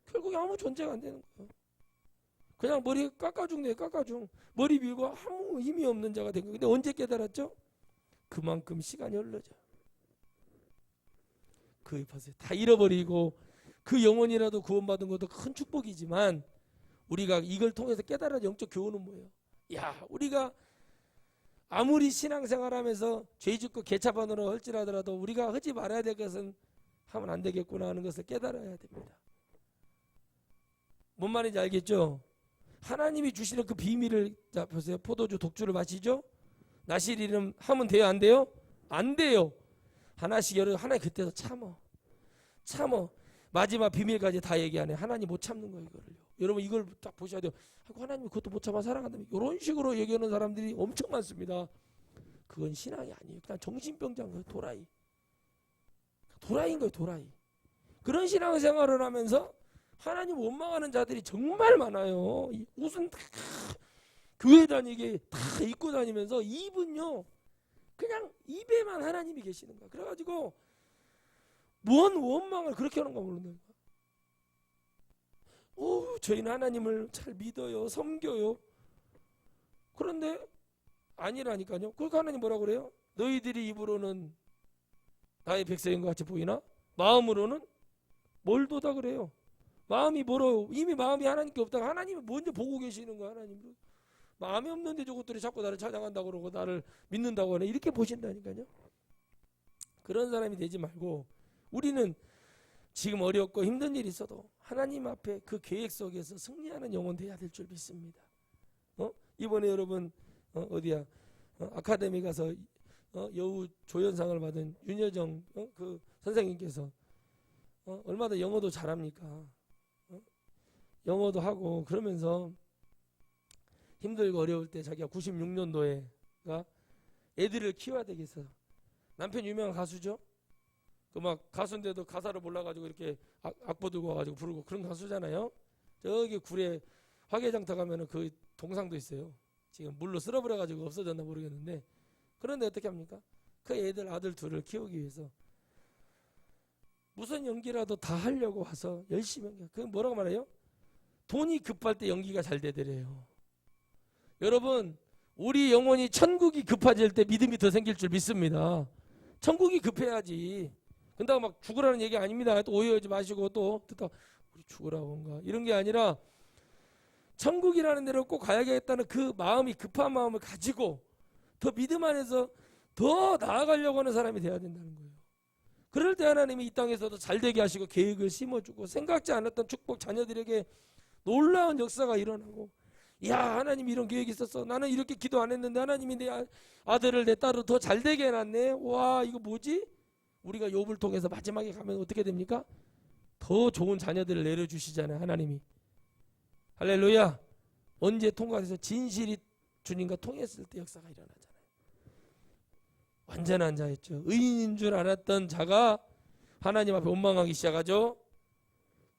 결국에 아무 존재가 안 되는 거예요. 그냥 머리 깎아죽네요. 깎아죽. 머리 밀고 아무 힘이 없는 자가 된 거예요. 근데 언제 깨달았죠? 그만큼 시간이 흘러져. 그 보세요. 다 잃어버리고 그 영혼이라도 구원받은 것도 큰 축복이지만 우리가 이걸 통해서 깨달은 영적 교훈은 뭐예요? 야, 우리가 아무리 신앙생활하면서 죄짓고 개차반으로 할지라도 우리가 하지 말아야 될 것은 하면 안 되겠구나 하는 것을 깨달아야 됩니다. 뭔 말인지 알겠죠? 하나님이 주시는 그 비밀을, 자 보세요. 포도주 독주를 마시죠? 나실 이름 하면 돼요? 안 돼요? 안 돼요. 하나씩 여러 하나님 그때서 참어. 마지막 비밀까지 다 얘기하네. 하나님 못 참는 거예요, 이거를요. 여러분 이걸 딱 보셔야 돼요. 하나님이 그것도 못 참아 사랑한다면 이런 식으로 얘기하는 사람들이 엄청 많습니다. 그건 신앙이 아니에요. 그냥 정신병자인 거예요. 도라이인 거예요. 도라이. 그런 신앙생활을 하면서 하나님 원망하는 자들이 정말 많아요. 옷은 다 교회 다니게 다 입고 다니면서 입은요 그냥 입에만 하나님이 계시는 거야. 그래가지고 뭔 원망을 그렇게 하는가 모르는 거야. 저희는 하나님을 잘 믿어요, 섬겨요. 그런데 아니라니까요. 그러니까 하나님 뭐라고 그래요? 너희들이 입으로는 나의 백성인 것 같이 보이나 마음으로는 멀도다 그래요. 마음이 멀어요. 이미 마음이 하나님께 없다가 하나님이 먼저 보고 계시는 거야. 하나님 마음이 없는데 저것들이 자꾸 나를 찬양한다고 그러고 나를 믿는다고 하네. 이렇게 보신다니까요. 그런 사람이 되지 말고 우리는 지금 어렵고 힘든 일이 있어도 하나님 앞에 그 계획 속에서 승리하는 영혼 돼야 될 줄 믿습니다. 이번에 여러분 어디야 아카데미 가서 여우 조연상을 받은 윤여정 그 선생님께서 얼마나 영어도 잘합니까? 영어도 하고 그러면서 힘들고 어려울 때 자기가 96년도에가 애들을 키워야 되겠어. 남편 유명한 가수죠. 그 막 가수인데도 가사를 몰라가지고 이렇게 악보 들고 와가지고 부르고 그런 가수잖아요. 저기 굴에 화개장터 가면은 그 동상도 있어요. 지금 물로 쓸어버려가지고 없어졌나 모르겠는데 그런데 어떻게 합니까? 그 애들 아들 둘을 키우기 위해서 무슨 연기라도 다 하려고 와서 열심히 연기. 그 뭐라고 말해요? 돈이 급할 때 연기가 잘 되더래요. 여러분 우리 영혼이 천국이 급해질 때 믿음이 더 생길 줄 믿습니다. 천국이 급해야지. 근데 막 죽으라는 얘기 아닙니다. 또 오해하지 마시고 또 듣다 우리 죽으라고 한가 이런 게 아니라 천국이라는 데로 꼭 가야겠다는 그 마음이 급한 마음을 가지고 더 믿음 안에서 더 나아가려고 하는 사람이 돼야 된다는 거예요. 그럴 때 하나님이 이 땅에서도 잘되게 하시고 계획을 심어주고 생각지 않았던 축복 자녀들에게 놀라운 역사가 일어나고 야 하나님이 이런 계획이 있었어. 나는 이렇게 기도 안 했는데 하나님이 내 아들을 내 딸을 더 잘되게 해놨네. 와 이거 뭐지? 우리가 욥을 통해서 마지막에 가면 어떻게 됩니까? 더 좋은 자녀들을 내려주시잖아요. 하나님이. 할렐루야. 언제 통과해서 진실이 주님과 통했을 때 역사가 일어나잖아요. 완전한 자였죠. 의인인 줄 알았던 자가 하나님 앞에 원망하기 시작하죠.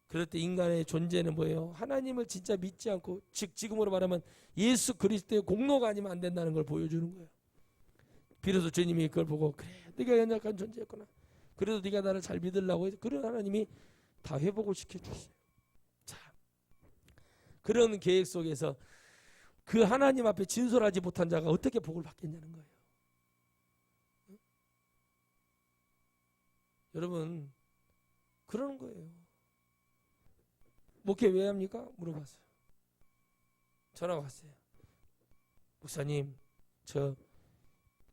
그럴 때 인간의 존재는 뭐예요? 하나님을 진짜 믿지 않고 즉 지금으로 말하면 예수 그리스도의 공로가 아니면 안 된다는 걸 보여주는 거예요. 비로소 주님이 그걸 보고 그래 네가 연약한 존재였구나. 그래도 네가 나를 잘 믿으려고 해서 그런 하나님이 다 회복을 시켜주세요. 자, 그런 계획 속에서 그 하나님 앞에 진솔하지 못한 자가 어떻게 복을 받겠냐는 거예요. 응? 여러분 그러는 거예요. 목회 왜 합니까? 물어봤어요. 전화가 왔어요. 목사님 저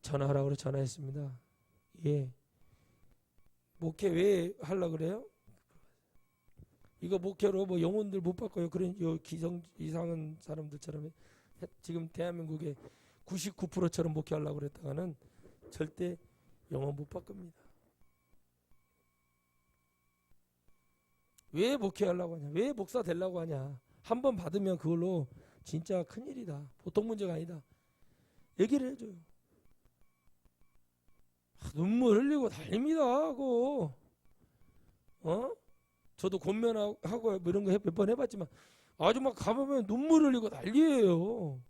전화하라고 그래 전화했습니다. 예. 목회 왜 하려고 그래요? 이거 목회로 뭐 영혼들 못 바꿔요. 그런 요 기성 이상한 사람들처럼 지금 대한민국의 99%처럼 목회하려고 그랬다가는 절대 영원 못 바꿉니다. 왜 목회하려고 하냐? 왜 목사 되려고 하냐? 한 번 받으면 그걸로 진짜 큰일이다. 보통 문제가 아니다. 얘기를 해줘요. 눈물 흘리고 달립니다 하고, 저도 권면하고 뭐 이런 거 몇 번 해봤지만 아주 막 가보면 눈물 흘리고 난리예요.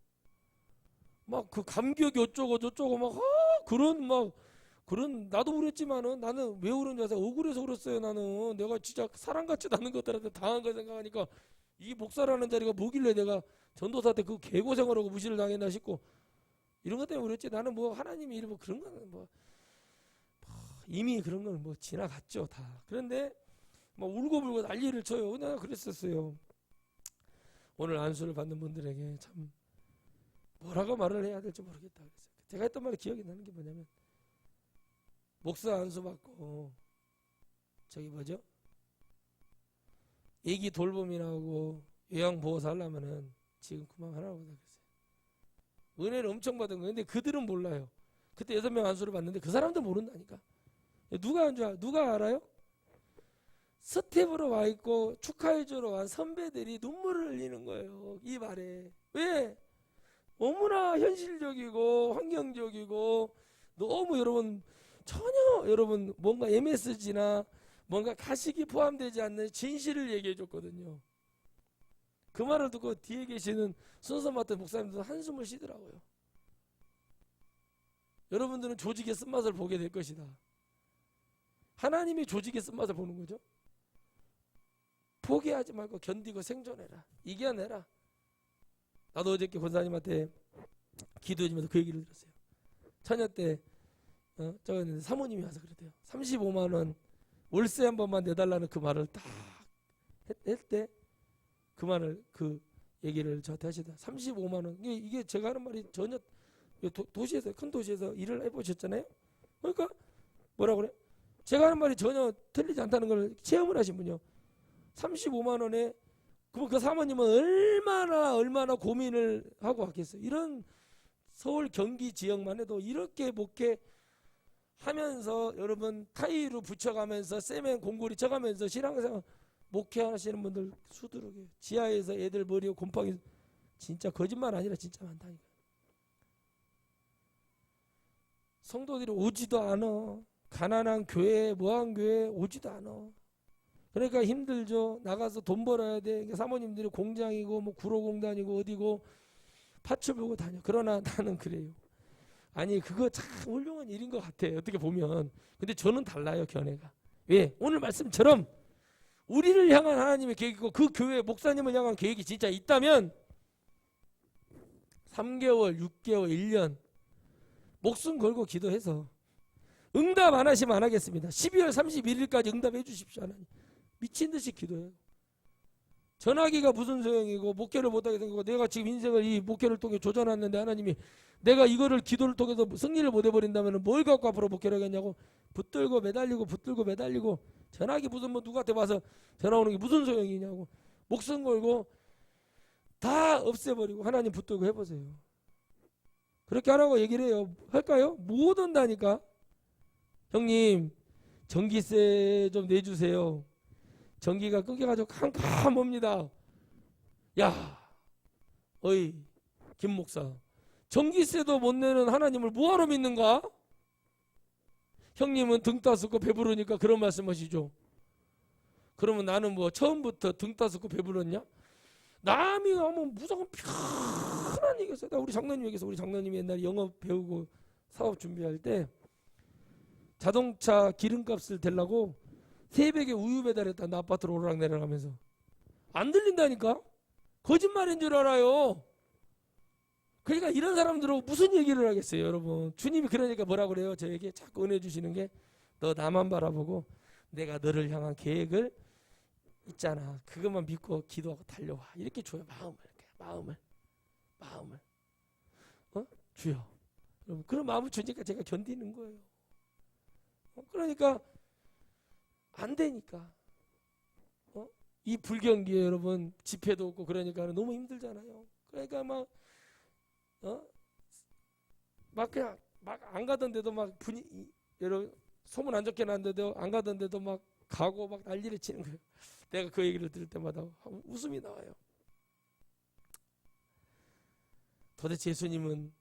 막 그 감격이 어쩌고 저쩌고 막 그런 나도 그랬지만은 나는 왜 그런지 아세요? 억울해서 그랬어요. 나는 내가 진짜 사람같이 나는 것들한테 당한 거 생각하니까 이 목사라는 자리가 뭐길래 내가 전도사 때 그 개고생을 하고 무시를 당했나 싶고 이런 것 때문에 그랬지. 나는 뭐 하나님이 뭐 그런 거는 뭐 이미 그런 건 뭐 지나갔죠 다. 그런데 막 울고불고 난리를 쳐요. 내가 그랬었어요. 오늘 안수를 받는 분들에게 참 뭐라고 말을 해야 될지 모르겠다 그랬어요. 제가 했던 말이 기억이 나는 게 뭐냐면 목사 안수 받고 저기 뭐죠? 애기 돌봄이나 하고 요양보호사 하려면은 지금 그만하라고 그랬어요. 은혜를 엄청 받은 거예요. 근데 그들은 몰라요. 그때 6명 안수를 받는데 그 사람들 모른다니까. 누가 알아요? 스텝으로 와 있고 축하해주러 온 선배들이 눈물을 흘리는 거예요. 이 말에. 왜? 너무나 현실적이고 환경적이고 너무 여러분 전혀 여러분 뭔가 MSG나 뭔가 가식이 포함되지 않는 진실을 얘기해 줬거든요. 그 말을 듣고 뒤에 계시는 순서 맡은 목사님들은 한숨을 쉬더라고요. 여러분들은 조직의 쓴맛을 보게 될 것이다. 하나님이 조직의 쓴맛을 보는 거죠. 포기하지 말고 견디고 생존해라. 이겨내라. 나도 어저께 권사님한테 기도해주면서 그 얘기를 들었어요. 처녀 때 저는 사모님이 와서 그랬대요. 35만 원 월세 한 번만 내달라는 그 말을 딱 했대. 그 말을 그 얘기를 저한테 하시다. 35만 원 이게 제가 하는 말이 전혀 도시에서 큰 도시에서 일을 해보셨잖아요. 그러니까 뭐라 그래? 제가 하는 말이 전혀 틀리지 않다는 걸 체험을 하신 분이요. 35만 원에 그럼 그 사모님은 얼마나 고민을 하고 왔겠어요. 이런 서울 경기 지역만 해도 이렇게 목회하면서 여러분 타이로 붙여가면서 세멘 공고리 쳐가면서 신앙생활 목회하시는 분들 수두룩해요. 지하에서 애들 머리에 곰팡이 진짜 거짓말 아니라 진짜 많다니까. 성도들이 오지도 않아. 가난한 교회, 뭐한 교회 오지도 않아. 그러니까 힘들죠. 나가서 돈 벌어야 돼. 그러니까 사모님들이 공장이고 뭐 구로공단이고 어디고 파츠보고 다녀. 그러나 나는 그래요. 아니 그거 참 훌륭한 일인 것 같아. 어떻게 보면. 근데 저는 달라요. 견해가. 왜? 오늘 말씀처럼 우리를 향한 하나님의 계획이고 그 교회 목사님을 향한 계획이 진짜 있다면 3개월, 6개월, 1년 목숨 걸고 기도해서 응답 안 하시면 안 하겠습니다. 12월 31일까지 응답해 주십시오. 하나님. 미친 듯이 기도해요. 전화기가 무슨 소용이고 목회를 못하게 생기고 내가 지금 인생을 이 목회를 통해 조져놨는데 하나님이 내가 이거를 기도를 통해서 승리를 못 해버린다면 뭘 갖고 앞으로 목회를 하겠냐고 붙들고 매달리고 전화기 무슨 뭐 누구한테 와서 전화 오는 게 무슨 소용이냐고 목숨 걸고 다 없애버리고 하나님 붙들고 해보세요. 그렇게 하라고 얘기를 해요. 할까요? 못 한다니까. 형님 전기세 좀 내주세요. 전기가 끊겨가지고 캄캄합니다. 야, 어이 김 목사, 전기세도 못 내는 하나님을 뭐하러 믿는가? 형님은 등 따숩고 배부르니까 그런 말씀하시죠. 그러면 나는 뭐 처음부터 등 따숩고 배부르냐? 남이 하면 무조건 편한 얘기였어요. 우리 장로님 얘기해서 우리 장로님이 옛날에 영업 배우고 사업 준비할 때 자동차 기름값을 대려고 새벽에 우유 배달했다. 나 아파트로 오르락내리락하면서 안 들린다니까. 거짓말인 줄 알아요. 그러니까 이런 사람들하고 무슨 얘기를 하겠어요, 여러분. 주님이 그러니까 뭐라 그래요? 저에게 자꾸 은혜 주시는 게 너 나만 바라보고 내가 너를 향한 계획을 있잖아. 그것만 믿고 기도하고 달려와. 이렇게 줘요. 마음을 주여. 여러분 그런 마음을 주니까 제가 견디는 거예요. 그러니까 안 되니까. 이 불경기에 여러분 집회도 없고 그러니까 너무 힘들잖아요. 그러니까 막 그냥 막 안 가던데도 막 분위기 여러 소문 안 좋게 났는데도 안 가던데도 막 가고 막 난리를 치는 거예요. 내가 그 얘기를 들을 때마다 웃음이 나와요. 도대체 예수님은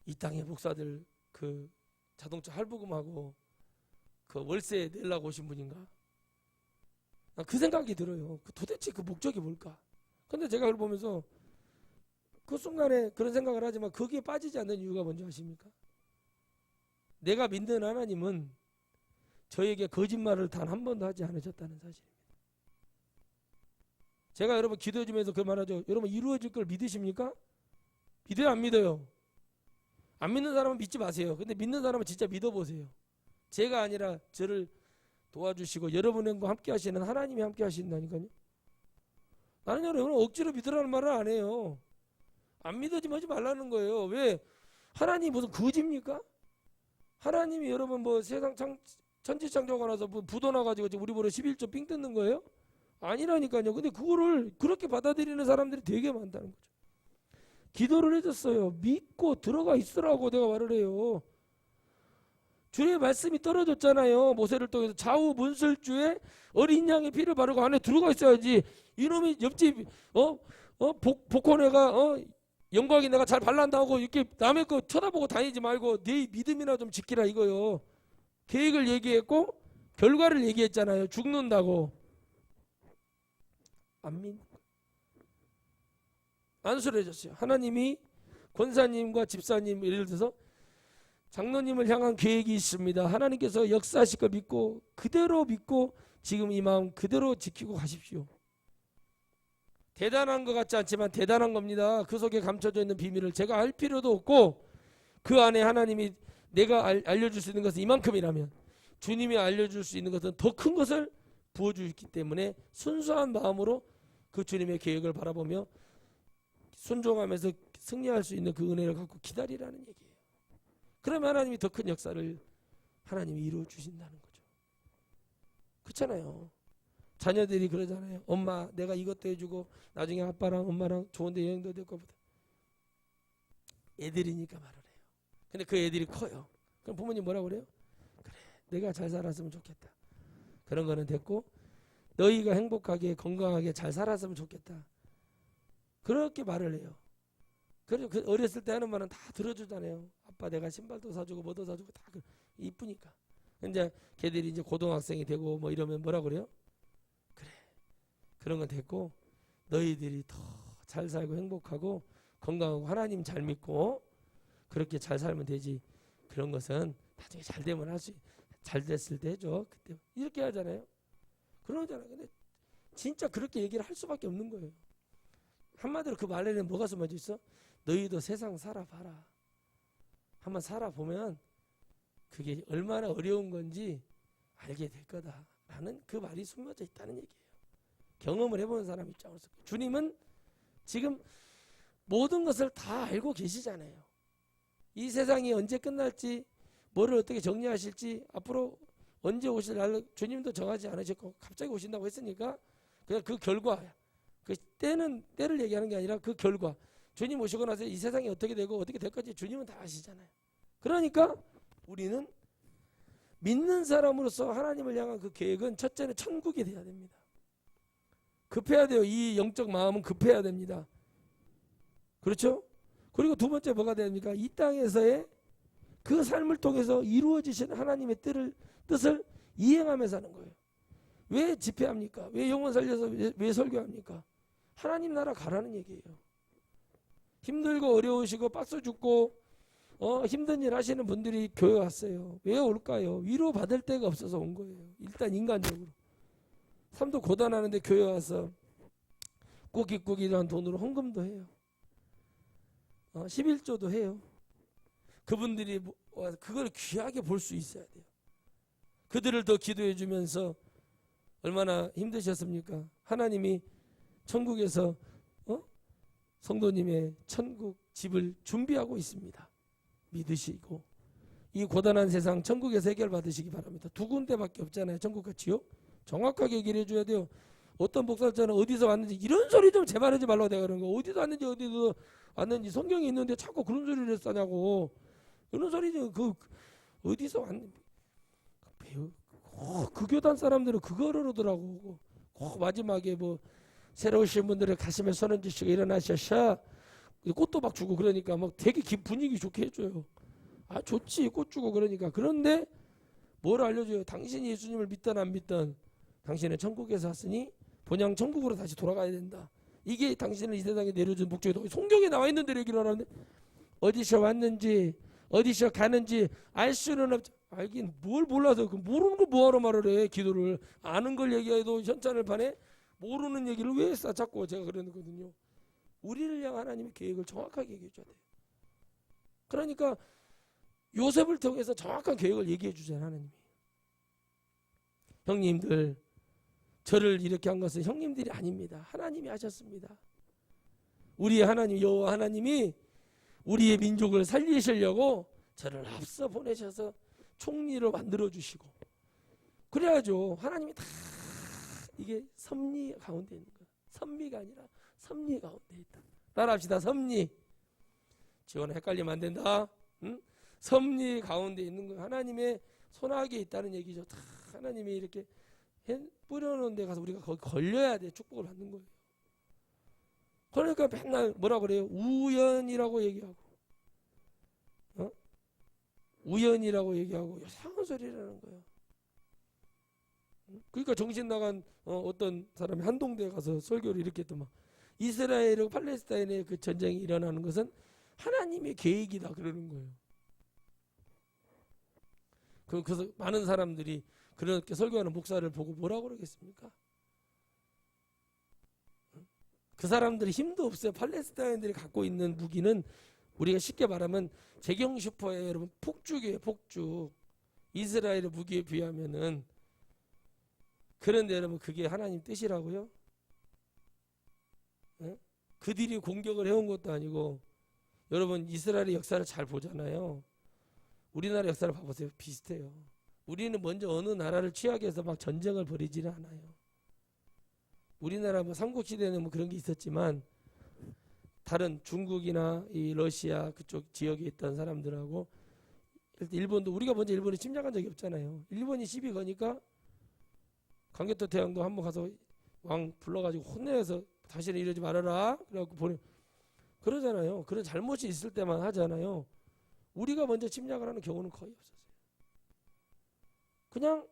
이 땅의 목사들 그 자동차 할부금하고 그 월세 내려고 오신 분인가? 그 생각이 들어요. 도대체 그 목적이 뭘까? 근데 제가 그걸 보면서 그 순간에 그런 생각을 하지만 거기에 빠지지 않는 이유가 뭔지 아십니까? 내가 믿는 하나님은 저에게 거짓말을 단 한 번도 하지 않으셨다는 사실입니다. 제가 여러분 기도해 주면서 그 말하죠. 여러분 이루어질 걸 믿으십니까? 믿어요, 안 믿어요? 안 믿는 사람은 믿지 마세요. 근데 믿는 사람은 진짜 믿어보세요. 제가 아니라 저를 도와주시고 여러분과 함께 하시는 하나님이 함께 하신다니까요. 나는 여러분 억지로 믿으라는 말을 안 해요. 안 믿어지면 하지 말라는 거예요. 왜? 하나님이 무슨 거지입니까? 하나님이 여러분 뭐 세상 천지창조가 나서 뭐 부도 나가지고 우리 보러 11조 삥 뜯는 거예요? 아니라니까요. 근데 그거를 그렇게 받아들이는 사람들이 되게 많다는 거죠. 기도를 해줬어요. 믿고 들어가 있으라고 내가 말을 해요. 주의 말씀이 떨어졌잖아요. 모세를 통해서 좌우 문설주에 어린 양의 피를 바르고 안에 들어가 있어야지. 이놈이 옆집 복혼애가 영광이 내가 잘 발란다 하고 이렇게 남의 거 쳐다보고 다니지 말고 네 믿음이나 좀 지키라 이거요. 계획을 얘기했고 결과를 얘기했잖아요. 죽는다고. 안 안술해졌어요. 하나님이 권사님과 집사님 예를 들어서 장로님을 향한 계획이 있습니다. 하나님께서 역사하실 걸 믿고 그대로 믿고 지금 이 마음 그대로 지키고 가십시오. 대단한 것 같지 않지만 대단한 겁니다. 그 속에 감춰져 있는 비밀을 제가 알 필요도 없고 그 안에 하나님이 내가 알려줄 수 있는 것은 이만큼이라면 주님이 알려줄 수 있는 것은 더 큰 것을 부어주기 때문에 순수한 마음으로 그 주님의 계획을 바라보며 순종하면서 승리할 수 있는 그 은혜를 갖고 기다리라는 얘기예요. 그러면 하나님이 더 큰 역사를 하나님이 이루어 주신다는 거죠. 그렇잖아요. 자녀들이 그러잖아요. 엄마 내가 이것도 해주고 나중에 아빠랑 엄마랑 좋은 데 여행도 될 것보다. 애들이니까 말을 해요. 근데 그 애들이 커요. 그럼 부모님 뭐라고 그래요? 그래 내가 잘 살았으면 좋겠다. 그런 거는 됐고 너희가 행복하게 건강하게 잘 살았으면 좋겠다. 그렇게 말을 해요. 그래서 그 어렸을 때 하는 말은 다 들어주잖아요. 아빠 내가 신발도 사주고 뭐도 사주고 다 이쁘니까. 이제 걔들이 이제 고등학생이 되고 뭐 이러면 뭐라 그래요? 그래 그런 건 됐고 너희들이 더 잘 살고 행복하고 건강하고 하나님 잘 믿고 그렇게 잘 살면 되지. 그런 것은 나중에 잘 되면 할 수 잘 됐을 때 해줘. 그때 이렇게 하잖아요. 그러잖아요. 근데 진짜 그렇게 얘기를 할 수밖에 없는 거예요. 한마디로 그 말에는 뭐가 숨어져 있어? 너희도 세상 살아봐라. 한번 살아보면 그게 얼마나 어려운 건지 알게 될 거다라는 그 말이 숨어져 있다는 얘기예요. 경험을 해보는 사람 입장으로서 주님은 지금 모든 것을 다 알고 계시잖아요. 이 세상이 언제 끝날지 뭐를 어떻게 정리하실지 앞으로 언제 오실 날 주님도 정하지 않으셨고 갑자기 오신다고 했으니까 그냥 그 결과 그 때를 얘기하는 게 아니라 그 결과 주님 오시고 나서 이 세상이 어떻게 되고 어떻게 될 건지 주님은 다 아시잖아요. 그러니까 우리는 믿는 사람으로서 하나님을 향한 그 계획은 첫째는 천국이 돼야 됩니다. 급해야 돼요. 이 영적 마음은 급해야 됩니다. 그렇죠? 그리고 두 번째 뭐가 됩니까? 이 땅에서의 그 삶을 통해서 이루어지신 하나님의 뜻을 이행하며 사는 거예요. 왜 집회합니까? 왜 영혼 살려서 왜 설교합니까? 하나님 나라 가라는 얘기예요. 힘들고 어려우시고 박수 죽고 힘든 일 하시는 분들이 교회 왔어요. 왜 올까요? 위로 받을 데가 없어서 온 거예요. 일단 인간적으로. 삶도 고단하는데 교회 와서 꾸깃꾸깃한 돈으로 헌금도 해요. 11조도 해요. 그분들이 그걸 귀하게 볼 수 있어야 돼요. 그들을 더 기도해 주면서 얼마나 힘드셨습니까? 하나님이 천국에서 성도님의 천국 집을 준비하고 있습니다. 믿으시고 이 고단한 세상 천국에서 해결받으시기 바랍니다. 두 군데밖에 없잖아요. 천국과 지옥. 정확하게 얘기를 해줘야 돼요. 어떤 목사들은 어디서 왔는지 이런 소리 좀 제발 하지 말라고 내가 그러는 거. 어디서 왔는지 성경이 있는데 자꾸 그런 소리를 싸냐고. 이런 소리죠. 그 어디서 왔는 배우? 그 교단 사람들은 그거를 하더라고. 마지막에 뭐 새로 오신 분들을 가슴에 손 얹으시고 일어나셔서 꽃도 막 주고 그러니까 막 되게 분위기 좋게 해줘요. 아 좋지 꽃 주고 그러니까. 그런데 뭘 알려줘요? 당신이 예수님을 믿든 안 믿든 당신은 천국에서 왔으니 본향 천국으로 다시 돌아가야 된다. 이게 당신을 이 세상에 내려준 목적이다. 성경에 나와 있는 대로 얘기를 하는데 어디서 왔는지 어디서 가는지 알 수는 없죠. 알긴 뭘 몰라서 그 모르는 거 뭐하러 말을 해. 기도를 아는 걸 얘기해도 현찬을 파네. 모르는 얘기를 왜 자꾸 제가 그러거든요. 우리를 향한 하나님의 계획을 정확하게 얘기해 줘야 돼요. 그러니까 요셉을 통해서 정확한 계획을 얘기해 주잖아요. 하나님이. 형님들 저를 이렇게 한 것은 형님들이 아닙니다. 하나님이 하셨습니다. 우리의 하나님 여호와 하나님이 우리의 민족을 살리시려고 저를 앞서 보내셔서 총리로 만들어 주시고 그래야죠. 하나님이 다 이게 섭리 가운데 있는 거야. 선미가 아니라 섭리 가운데 있다. 따라합시다. 섭리. 지원 헷갈리면 안 된다. 응? 섭리 가운데 있는 거 하나님의 손아귀에 있다는 얘기죠. 다 하나님이 이렇게 뿌려놓은 데 가서 우리가 거기 걸려야 돼. 축복을 받는 거예요. 그러니까 맨날 뭐라 그래요? 우연이라고 얘기하고 우연이라고 얘기하고 이상한 소리라는 거예요. 그러니까 정신 나간 어떤 사람이 한동대에 가서 설교를 이렇게 했더만 이스라엘과 팔레스타인의 그 전쟁이 일어나는 것은 하나님의 계획이다 그러는 거예요. 그래서 많은 사람들이 그렇게 설교하는 목사를 보고 뭐라고 그러겠습니까? 그 사람들이 힘도 없어요. 팔레스타인들이 갖고 있는 무기는 우리가 쉽게 말하면 재경 슈퍼에 여러분 폭죽이에요. 폭죽. 이스라엘의 무기에 비하면은. 그런데 여러분 그게 하나님 뜻이라고요? 네? 그들이 공격을 해온 것도 아니고 여러분 이스라엘의 역사를 잘 보잖아요. 우리나라 역사를 봐보세요. 비슷해요. 우리는 먼저 어느 나라를 취하게 해서 막 전쟁을 벌이지는 않아요. 우리나라 뭐 삼국시대는 뭐 그런 게 있었지만 다른 중국이나 이 러시아 그쪽 지역에 있던 사람들하고 일본도 우리가 먼저 일본을 침략한 적이 없잖아요. 일본이 시비 거니까 강개토 대왕도 한번 가서 왕 불러가지고 혼내서 다시는 이러지 말아라 그래갖고 보내 그러잖아요. 그런 잘못이 있을 때만 하잖아요. 우리가 먼저 침략을 하는 경우는 거의 없었어요. 그냥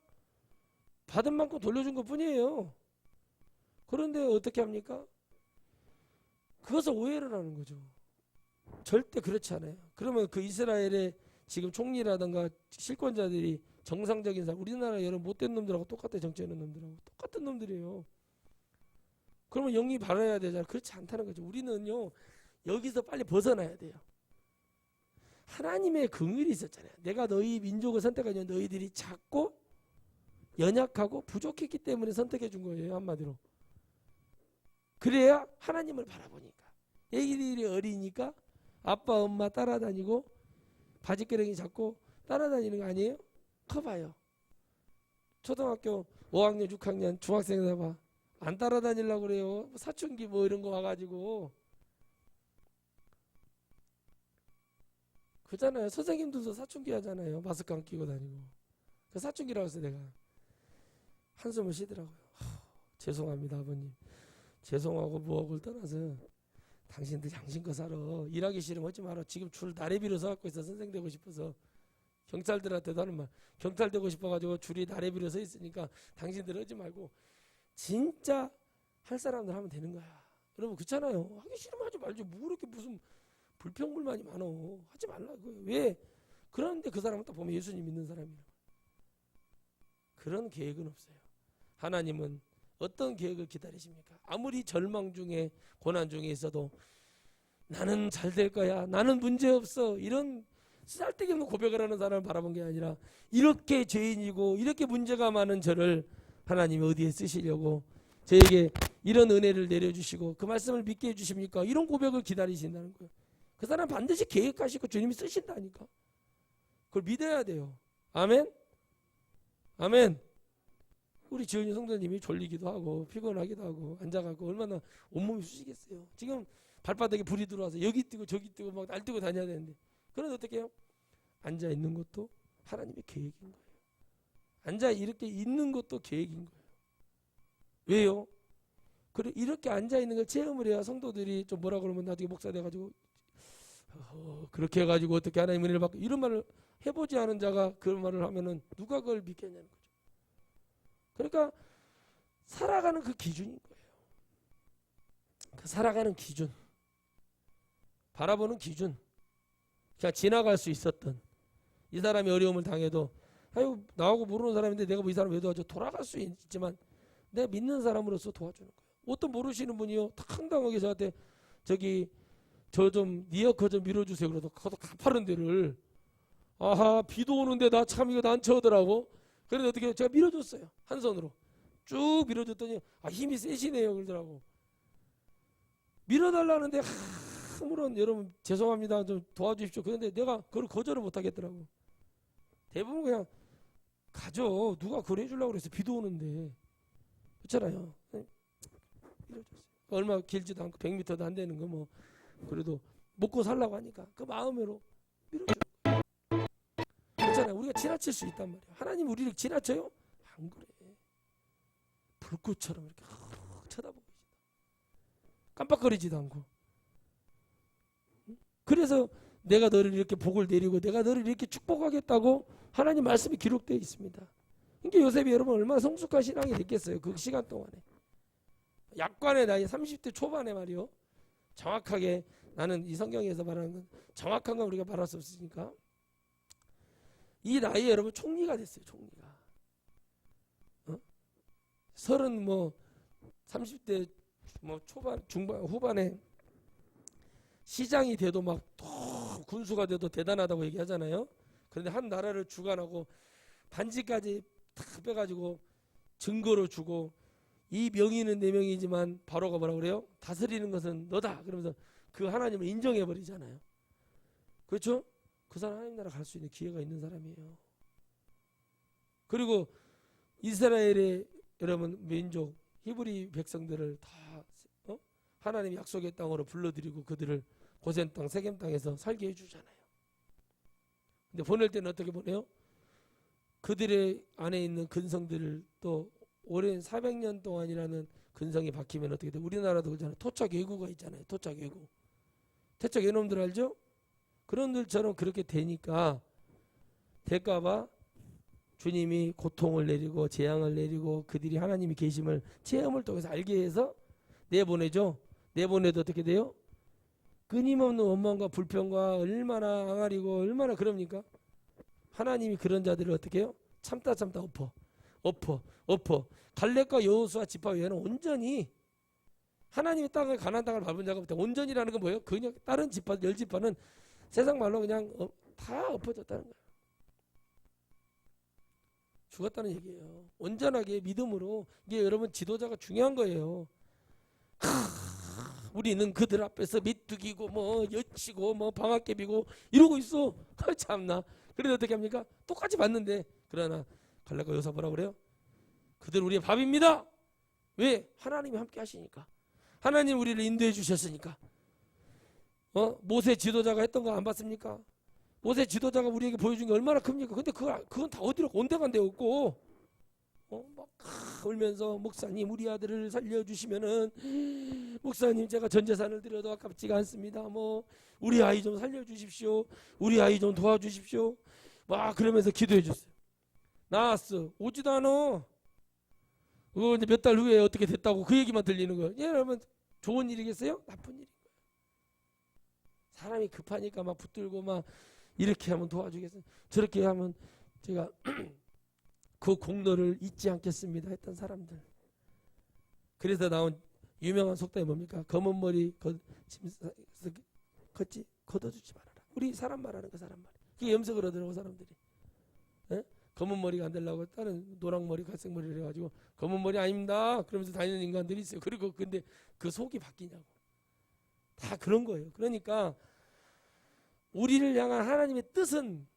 받은 만큼 돌려준 것 뿐이에요. 그런데 어떻게 합니까? 그것을 오해를 하는 거죠. 절대 그렇지 않아요. 그러면 그 이스라엘의 지금 총리라든가 실권자들이 정상적인 사람, 우리나라 여러 못된 놈들하고 똑같아. 정치하는 놈들하고 똑같은 놈들이에요. 그러면 영이 바라야 되잖아요. 그렇지 않다는 거죠. 우리는요 여기서 빨리 벗어나야 돼요. 하나님의 긍휼이 있었잖아요. 내가 너희 민족을 선택하니 너희들이 작고 연약하고 부족했기 때문에 선택해 준 거예요. 한마디로. 그래야 하나님을 바라보니까. 애기들이 어리니까 아빠 엄마 따라다니고 바지끄레기 잡고 따라다니는 거 아니에요? 커봐요. 초등학교 5학년 6학년 중학생들 봐. 안 따라다니려고 그래요. 사춘기 뭐 이런 거 와가지고. 그잖아요. 선생님들도 사춘기 하잖아요. 마스크 안 끼고 다니고. 그 사춘기라고 해서 내가 한숨을 쉬더라고요. 죄송합니다 아버님. 죄송하고 무엇을 떠나서 당신들 양심껏 살아. 일하기 싫으면 하지 마라. 지금 줄 나래 빌어 서 갖고 있어. 선생 되고 싶어서. 경찰들한테도 하는 말. 경찰 되고 싶어가지고 줄이 나래 빌어 서 있으니까 당신들 하지 말고 진짜 할 사람들 하면 되는 거야. 여러분 그렇잖아요. 하기 싫으면 하지 말지. 뭐 이렇게 무슨 불평불만이 많어. 하지 말라고요. 왜? 그런데 그 사람은 딱 보면 예수님 믿는 사람이라고. 그런 계획은 없어요. 하나님은 어떤 계획을 기다리십니까? 아무리 절망 중에 고난 중에 있어도 나는 잘 될 거야. 나는 문제 없어. 이런 쓸데기 없는 고백을 하는 사람을 바라본 게 아니라 이렇게 죄인이고 이렇게 문제가 많은 저를 하나님이 어디에 쓰시려고 저에게 이런 은혜를 내려주시고 그 말씀을 믿게 해주십니까? 이런 고백을 기다리신다는 거예요. 그 사람 반드시 계획하시고 주님이 쓰신다니까. 그걸 믿어야 돼요. 아멘? 아멘. 우리 지은이 성도님이 졸리기도 하고 피곤하기도 하고 앉아가고 얼마나 온몸이 쑤시겠어요. 지금 발바닥에 불이 들어와서 여기 뛰고 저기 뛰고 막 날뛰고 다녀야 되는데 그런데 어떻게 해요? 앉아 있는 것도 하나님의 계획인 거예요. 앉아 이렇게 있는 것도 계획인 거예요. 왜요? 그래 이렇게 앉아 있는 걸 체험을 해야 성도들이 좀 뭐라 그러면 나중에 목사 돼가지고 그렇게 해가지고 어떻게 하나님 은혜를 받고 이런 말을 해보지 않은 자가 그런 말을 하면은 누가 그걸 믿겠냐는 거죠. 그러니까 살아가는 그 기준인 거예요. 그 살아가는 기준, 바라보는 기준. 그냥 지나갈 수 있었던 이 사람이 어려움을 당해도 아유 나하고 모르는 사람인데 내가 뭐 이 사람 왜 도와줘? 돌아갈 수 있지만 내가 믿는 사람으로서 도와주는 거예요. 어떤 모르시는 분이요 당당하게 저한테 저기 저 좀 니어커 좀 밀어주세요. 그래서 가서 가파른 데를 아하 비도 오는데 나 참 이거 난처하더라고. 그래서 어떻게 제가 밀어줬어요. 한 손으로 쭉 밀어줬더니 아 힘이 세시네요 그러더라고. 밀어달라는데 아무런 여러분 죄송합니다 좀 도와주십시오. 그런데 내가 그걸 거절을 못하겠더라고. 대부분 그냥 가죠. 누가 그래 해주려고 그랬어. 비도 오는데 그렇잖아요. 밀어줬어요. 얼마 길지도 않고 100m도 안 되는 거 뭐 그래도 먹고 살라고 하니까 그 마음으로 밀어줘요. 그렇잖아요. 우리가 지나칠 수 있단 말이에요. 하나님 우리를 지나쳐요? 안 그래. 불꽃처럼 이렇게 쳐다보고 깜빡거리지도 않고. 그래서 내가 너를 이렇게 복을 내리고 내가 너를 이렇게 축복하겠다고 하나님 말씀이 기록되어 있습니다. 그러니까 요셉이 여러분 얼마나 성숙한 신앙이 됐겠어요. 그 시간 동안에. 약관의 나이 30대 초반에 말이요. 정확하게 나는 이 성경에서 말하는 건 정확한 건 우리가 말할 수 없으니까 이 나이에 여러분 총리가 됐어요. 총리가. 30대 뭐 초반 중반 후반에 시장이 돼도 막 군수가 돼도 대단하다고 얘기하잖아요. 그런데 한 나라를 주관하고 반지까지 탁 빼가지고 증거로 주고 이 명의는 내 명이지만 바로가 뭐라 그래요? 다스리는 것은 너다. 그러면서 그 하나님을 인정해 버리잖아요. 그렇죠? 그 사람 하나님 나라 갈 수 있는 기회가 있는 사람이에요. 그리고 이스라엘의 여러분 민족 히브리 백성들을 다 하나님 약속의 땅으로 불러들이고 그들을 고센 땅 세겜 땅에서 살게 해주잖아요. 근데 보낼 때는 어떻게 보내요? 그들의 안에 있는 근성들을 또 오랜 400년 동안이라는 근성이 박히면 어떻게 돼요? 우리나라도 그렇잖아요. 토착 외구가 있잖아요. 토착 외구. 토착 외놈들 알죠? 그런 들처럼 그렇게 되니까 될까봐 주님이 고통을 내리고 재앙을 내리고 그들이 하나님이 계심을 체험을 통해서 알게 해서 내보내죠. 내보내도 어떻게 돼요? 끊임없는 원망과 불평과 얼마나 앙알이고 얼마나 그럽니까? 하나님이 그런 자들을 어떻게 해요? 참다 엎어. 갈렙과 여호수아 지파 외에는 온전히 하나님의 땅을 가나안 땅을 밟은 자가 없다. 온전이라는 건 뭐예요? 그냥 다른 지파 10지파는 세상 말로 그냥 다 엎어졌다는 거예요. 죽었다는 얘기예요. 온전하게 믿음으로. 이게 여러분 지도자가 중요한 거예요. 우리는 그들 앞에서 밑둥이고 뭐 여치고 뭐 방앗개비고 이러고 있어. 참나. 그래도 어떻게 합니까? 똑같이 봤는데 그러나 갈렙과 여호수아 뭐라 그래요? 그들 우리의 밥입니다. 왜? 하나님이 함께 하시니까. 하나님 우리를 인도해 주셨으니까. 모세 지도자가 했던 거 안 봤습니까? 모세 지도자가 우리에게 보여준 게 얼마나 큽니까? 근데 그건 다 어디로 온데간데 없고 막 울면서 목사님 우리 아들을 살려주시면은 목사님 제가 전 재산을 드려도 아깝지가 않습니다. 뭐 우리 아이 좀 살려주십시오. 우리 아이 좀 도와주십시오. 막 그러면서 기도해 줬어요. 나왔어. 오지도 않아. 그거 이제 몇 달 후에 어떻게 됐다고 그 얘기만 들리는 거예요. 여러분 좋은 일이겠어요? 나쁜 일인 거예요. 사람이 급하니까 막 붙들고 막 이렇게 하면 도와주겠어요. 저렇게 하면 제가 그 공로를 잊지 않겠습니다 했던 사람들. 그래서 나온 유명한 속담이 뭡니까? 검은 머리 걷지 걷어주지 말아라. 우리 사람 말하는 거 사람 말. 그게 염색을 하더라고 사람들이. 에? 검은 머리가 안 되려고 다른 노랑 머리 갈색 머리를 해가지고 검은 머리 아닙니다. 그러면서 다니는 인간들이 있어요. 그리고 근데 그 속이 바뀌냐고. 다 그런 거예요. 그러니까 우리를 향한 하나님의 뜻은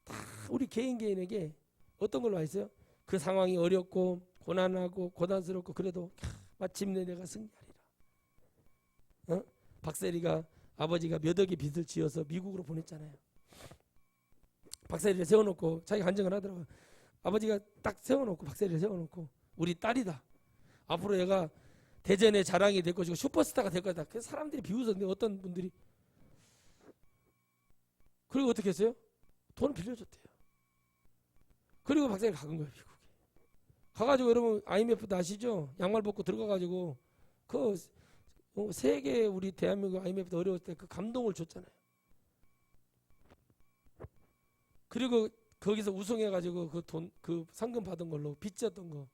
다 우리 개인에게 어떤 걸로 와 있어요? 그 상황이 어렵고 고난하고 고단스럽고 그래도 마침내 내가 승리하리라. 박세리가 아버지가 몇 억의 빚을 지어서 미국으로 보냈잖아요. 박세리를 세워놓고 자기가 간증을 하더라고요. 아버지가 딱 세워놓고 박세리를 세워놓고 우리 딸이다. 앞으로 얘가 대전의 자랑이 될 것이고 슈퍼스타가 될 거다. 그래서 사람들이 비웃었는데 어떤 분들이 그리고 어떻게 했어요? 돈을 빌려줬대요. 그리고 박사님 가는 거예요. 미국에. 가가지고 여러분 IMF도 아시죠? 양말 벗고 들어가가지고 그 세계 우리 대한민국 IMF도 어려웠을 때 그 감동을 줬잖아요. 그리고 거기서 우승해가지고 그 돈, 그 상금 받은 걸로 빚졌던 거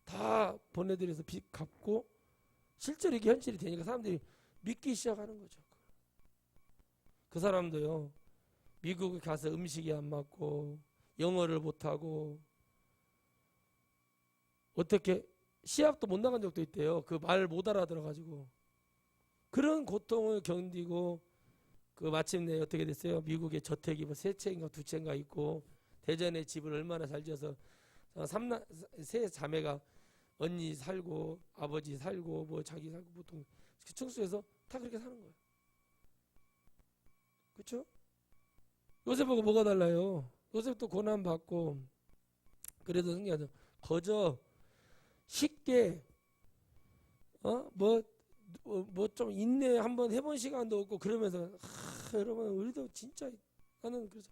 다 보내드려서 빚 갚고 실제로 이게 현실이 되니까 사람들이 믿기 시작하는 거죠. 그 사람도요. 미국에 가서 음식이 안 맞고 영어를 못하고 어떻게 시합도 못 나간 적도 있대요. 그 말 못 알아들어가지고 그런 고통을 견디고 그 마침내 어떻게 됐어요? 미국에 저택이 뭐 세 채인가 두 채인가 있고 대전에 집을 얼마나 잘 지어서 세 자매가 언니 살고 아버지 살고 뭐 자기 살고 보통 그 층수에서 다 그렇게 사는 거예요. 그렇죠? 요셉하고 뭐가 달라요? 요셉도 고난 받고 그래도 승리하죠. 거저 쉽게 뭐 좀 인내 한번 해본 시간도 없고 그러면서 여러분 우리도 진짜 나는 그래서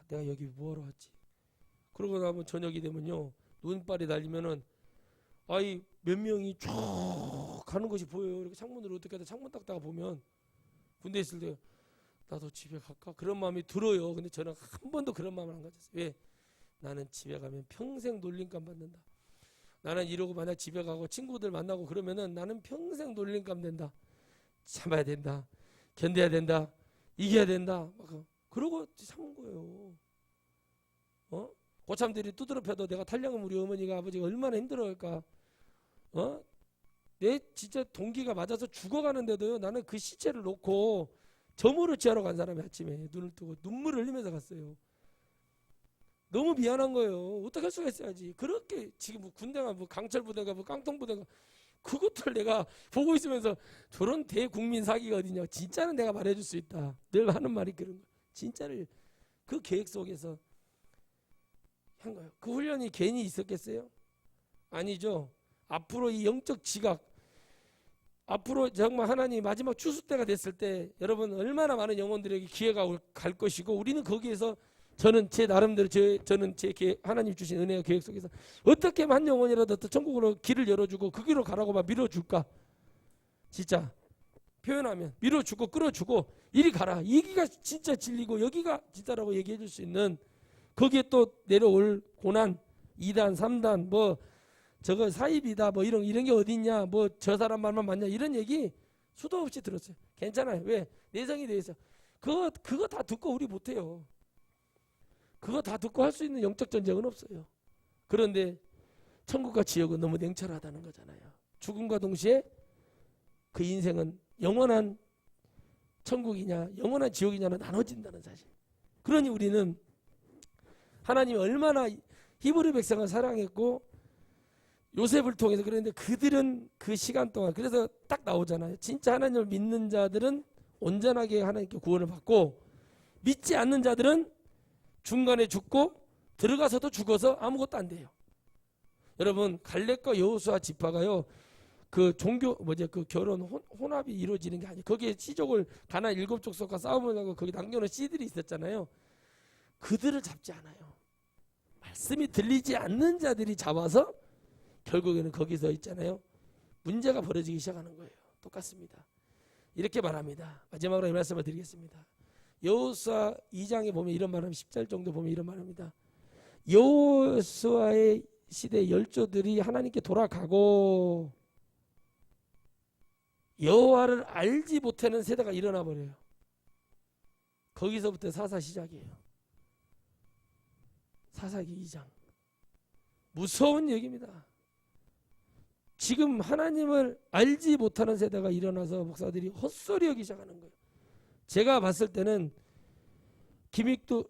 내가 여기 뭐하러 왔지? 그러고 나면 저녁이 되면요 눈발이 달리면은 아이 몇 명이 쭉 가는 것이 보여요. 이렇게 창문으로 어떻게 하다 창문 닦다가 보면 군대 있을 때 나도 집에 갈까? 그런 마음이 들어요. 근데 저는 한 번도 그런 마음을 안 가졌어요. 왜? 나는 집에 가면 평생 놀림감 받는다. 나는 이러고 만약 집에 가고 친구들 만나고 그러면은 나는 평생 놀림감 된다. 참아야 된다. 견뎌야 된다. 이겨야 된다. 막 그러고 참은 거예요. 고참들이 두드러 펴도 내가 탈량은 우리 어머니가 아버지가 얼마나 힘들어할까. 내 진짜 동기가 맞아서 죽어가는데도요. 나는 그 시체를 놓고 점으로 지하러 간 사람이 아침에 눈을 뜨고 눈물을 흘리면서 갔어요. 너무 미안한 거예요. 어떻게 할 수가 있어야지. 그렇게 지금 뭐 군대가 뭐 강철부대가 뭐 깡통부대가 그것들 내가 보고 있으면서 저런 대국민 사기가 어디냐. 진짜는 내가 말해줄 수 있다. 늘 하는 말이 그런 거예요. 진짜를 그 계획 속에서 한 거예요. 그 훈련이 괜히 있었겠어요? 아니죠. 앞으로 이 영적 지각 앞으로 정말 하나님 마지막 추수 때가 됐을 때 여러분 얼마나 많은 영혼들에게 기회가 갈 것이고 우리는 거기에서 저는 제 나름대로 저는 제 하나님 주신 은혜의 계획 속에서 어떻게 하면 한 영혼이라도 더 천국으로 길을 열어주고 그 길로 가라고 막 밀어줄까. 진짜 표현하면 밀어주고 끌어주고 이리 가라. 여기가 진짜 진리고 여기가 진짜라고 얘기해 줄 수 있는 거기에 또 내려올 고난 2단 3단 뭐 저거 사입이다 뭐 이런 게 어딨냐 뭐 저 사람 말만 맞냐 이런 얘기 수도 없이 들었어요. 괜찮아요. 왜? 내성이 돼 있어. 그거 다 듣고 우리 못해요. 그거 다 듣고 할 수 있는 영적 전쟁은 없어요. 그런데 천국과 지옥은 너무 냉철하다는 거잖아요. 죽음과 동시에 그 인생은 영원한 천국이냐 영원한 지옥이냐는 나눠진다는 사실. 그러니 우리는 하나님이 얼마나 히브리 백성을 사랑했고 요셉을 통해서 그랬는데 그들은 그 시간 동안 그래서 딱 나오잖아요. 진짜 하나님을 믿는 자들은 온전하게 하나님께 구원을 받고 믿지 않는 자들은 중간에 죽고 들어가서도 죽어서 아무것도 안 돼요. 여러분 갈렙과 여호수아 지파가요. 그 종교 그 결혼 혼합이 이루어지는 게 아니에요. 거기에 씨족을 가나안 7족속과 싸움을 하고 거기 남겨놓은 씨들이 있었잖아요. 그들을 잡지 않아요. 말씀이 들리지 않는 자들이 잡아서 결국에는 거기서 있잖아요. 문제가 벌어지기 시작하는 거예요. 똑같습니다. 이렇게 말합니다. 마지막으로 이 말씀을 드리겠습니다. 여호수아 2장에 보면 이런 말합니다. 10절 정도 보면 이런 말합니다. 여호수아의 시대 열조들이 하나님께 돌아가고 여호와를 알지 못하는 세대가 일어나 버려요. 거기서부터 사사 시작이에요. 사사기 2장. 무서운 얘기입니다. 지금 하나님을 알지 못하는 세대가 일어나서 목사들이 헛소리하기 시작하는 거예요. 제가 봤을 때는 김익두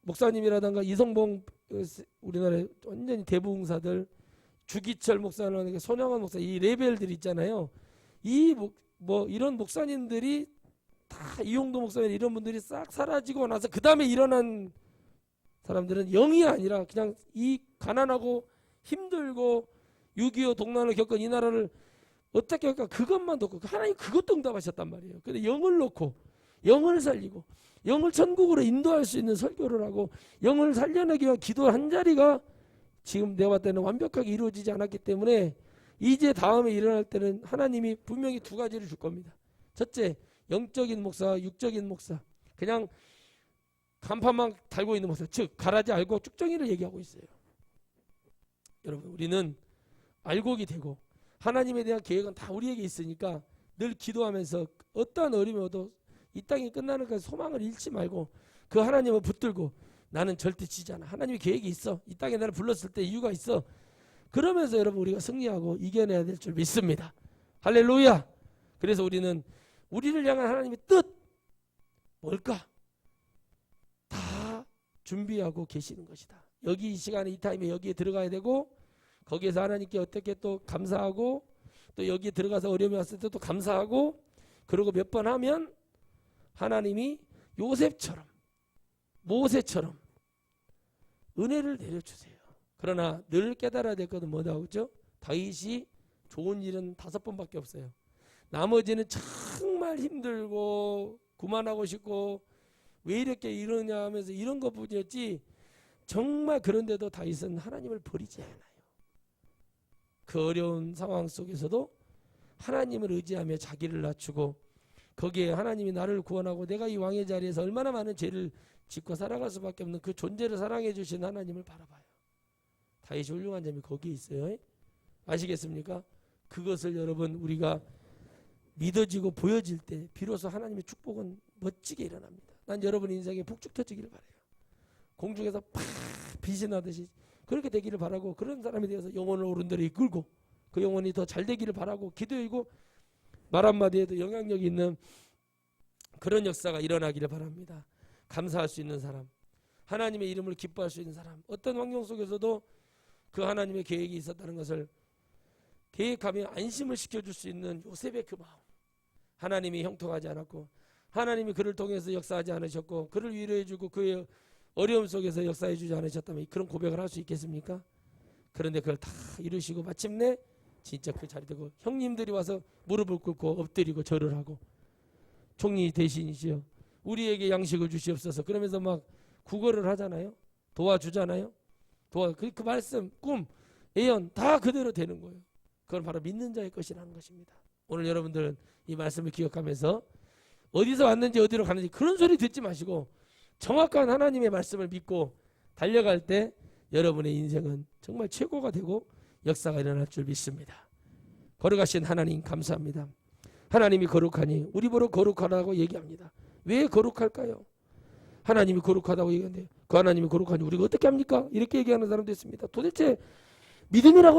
목사님이라든가 이성봉 우리나라의 완전히 대부흥사들 주기철 목사나 손양원 목사 이 레벨들 있잖아요. 이 뭐 이런 목사님들이 다 이용도 목사님 이런 분들이 싹 사라지고 나서 그 다음에 일어난 사람들은 영이 아니라 그냥 이 가난하고 힘들고 6.25 동란을 겪은 이 나라를 어떻게 할까 그것만 놓고 하나님 그것도 응답하셨단 말이에요. 근데 영을 놓고 영을 살리고 영을 천국으로 인도할 수 있는 설교를 하고 영을 살려내기 위한 기도 한 자리가 지금 내가 봤을 때는 완벽하게 이루어지지 않았기 때문에 이제 다음에 일어날 때는 하나님이 분명히 두 가지를 줄 겁니다. 첫째, 영적인 목사, 육적인 목사. 그냥 간판만 달고 있는 목사, 즉 가라지 알고 쭉정이를 얘기하고 있어요. 여러분, 우리는 알곡이 되고 하나님에 대한 계획은 다 우리에게 있으니까 늘 기도하면서 어떠한 어려움이 오도 이 땅이 끝나는 그 소망을 잃지 말고 그 하나님을 붙들고 나는 절대 지지 않아. 하나님의 계획이 있어. 이 땅에 나를 불렀을 때 이유가 있어. 그러면서 여러분 우리가 승리하고 이겨내야 될 줄 믿습니다. 할렐루야. 그래서 우리는 우리를 향한 하나님의 뜻 뭘까? 다 준비하고 계시는 것이다. 여기 이 시간에 이 타임에 여기에 들어가야 되고 거기에서 하나님께 어떻게 또 감사하고 또 여기에 들어가서 어려움이 왔을 때 또 감사하고 그러고 몇 번 하면 하나님이 요셉처럼 모세처럼 은혜를 내려주세요. 그러나 늘 깨달아야 될 것은 뭐다 그죠? 다윗이 좋은 일은 5번밖에 없어요. 나머지는 정말 힘들고 그만하고 싶고 왜 이렇게 이러냐 하면서 이런 것뿐이었지 정말 그런데도 다윗은 하나님을 버리지 않아요. 그 어려운 상황 속에서도 하나님을 의지하며 자기를 낮추고 거기에 하나님이 나를 구원하고 내가 이 왕의 자리에서 얼마나 많은 죄를 짓고 살아갈 수밖에 없는 그 존재를 사랑해 주신 하나님을 바라봐요. 다윗이 훌륭한 점이 거기에 있어요. 아시겠습니까? 그것을 여러분 우리가 믿어지고 보여질 때 비로소 하나님의 축복은 멋지게 일어납니다. 난 여러분 인생에 북죽 터지기를 바라요. 공중에서 팍 빛이 나듯이 그렇게 되기를 바라고 그런 사람이 되어서 영혼을 옳은 대로 이끌고 그 영혼이 더 잘 되기를 바라고 기도이고 말 한마디에도 영향력이 있는 그런 역사가 일어나기를 바랍니다. 감사할 수 있는 사람, 하나님의 이름을 기뻐할 수 있는 사람, 어떤 환경 속에서도 그 하나님의 계획이 있었다는 것을 계획하며 안심을 시켜줄 수 있는 요셉의 그 마음. 하나님이 형통하지 않았고 하나님이 그를 통해서 역사하지 않으셨고 그를 위로해주고 그의 어려움 속에서 역사해주지 않으셨다면 그런 고백을 할 수 있겠습니까? 그런데 그걸 다 이루시고 마침내 진짜 그 자리 되고 형님들이 와서 무릎을 꿇고 엎드리고 절을 하고 총리 대신이시여 우리에게 양식을 주시옵소서 그러면서 막 구걸을 하잖아요. 도와주잖아요. 그 말씀, 꿈, 예언 다 그대로 되는 거예요. 그건 바로 믿는 자의 것이라는 것입니다. 오늘 여러분들은 이 말씀을 기억하면서 어디서 왔는지 어디로 가는지 그런 소리 듣지 마시고 정확한 하나님의 말씀을 믿고 달려갈 때 여러분의 인생은 정말 최고가 되고 역사가 일어날 줄 믿습니다. 거룩하신 하나님 감사합니다. 하나님이 거룩하니 우리 보러 거룩하다고 얘기합니다. 왜 거룩할까요? 하나님이 거룩하다고 얘기하는데 그 하나님이 거룩하니 우리가 어떻게 합니까? 이렇게 얘기하는 사람도 있습니다. 도대체 믿음이라고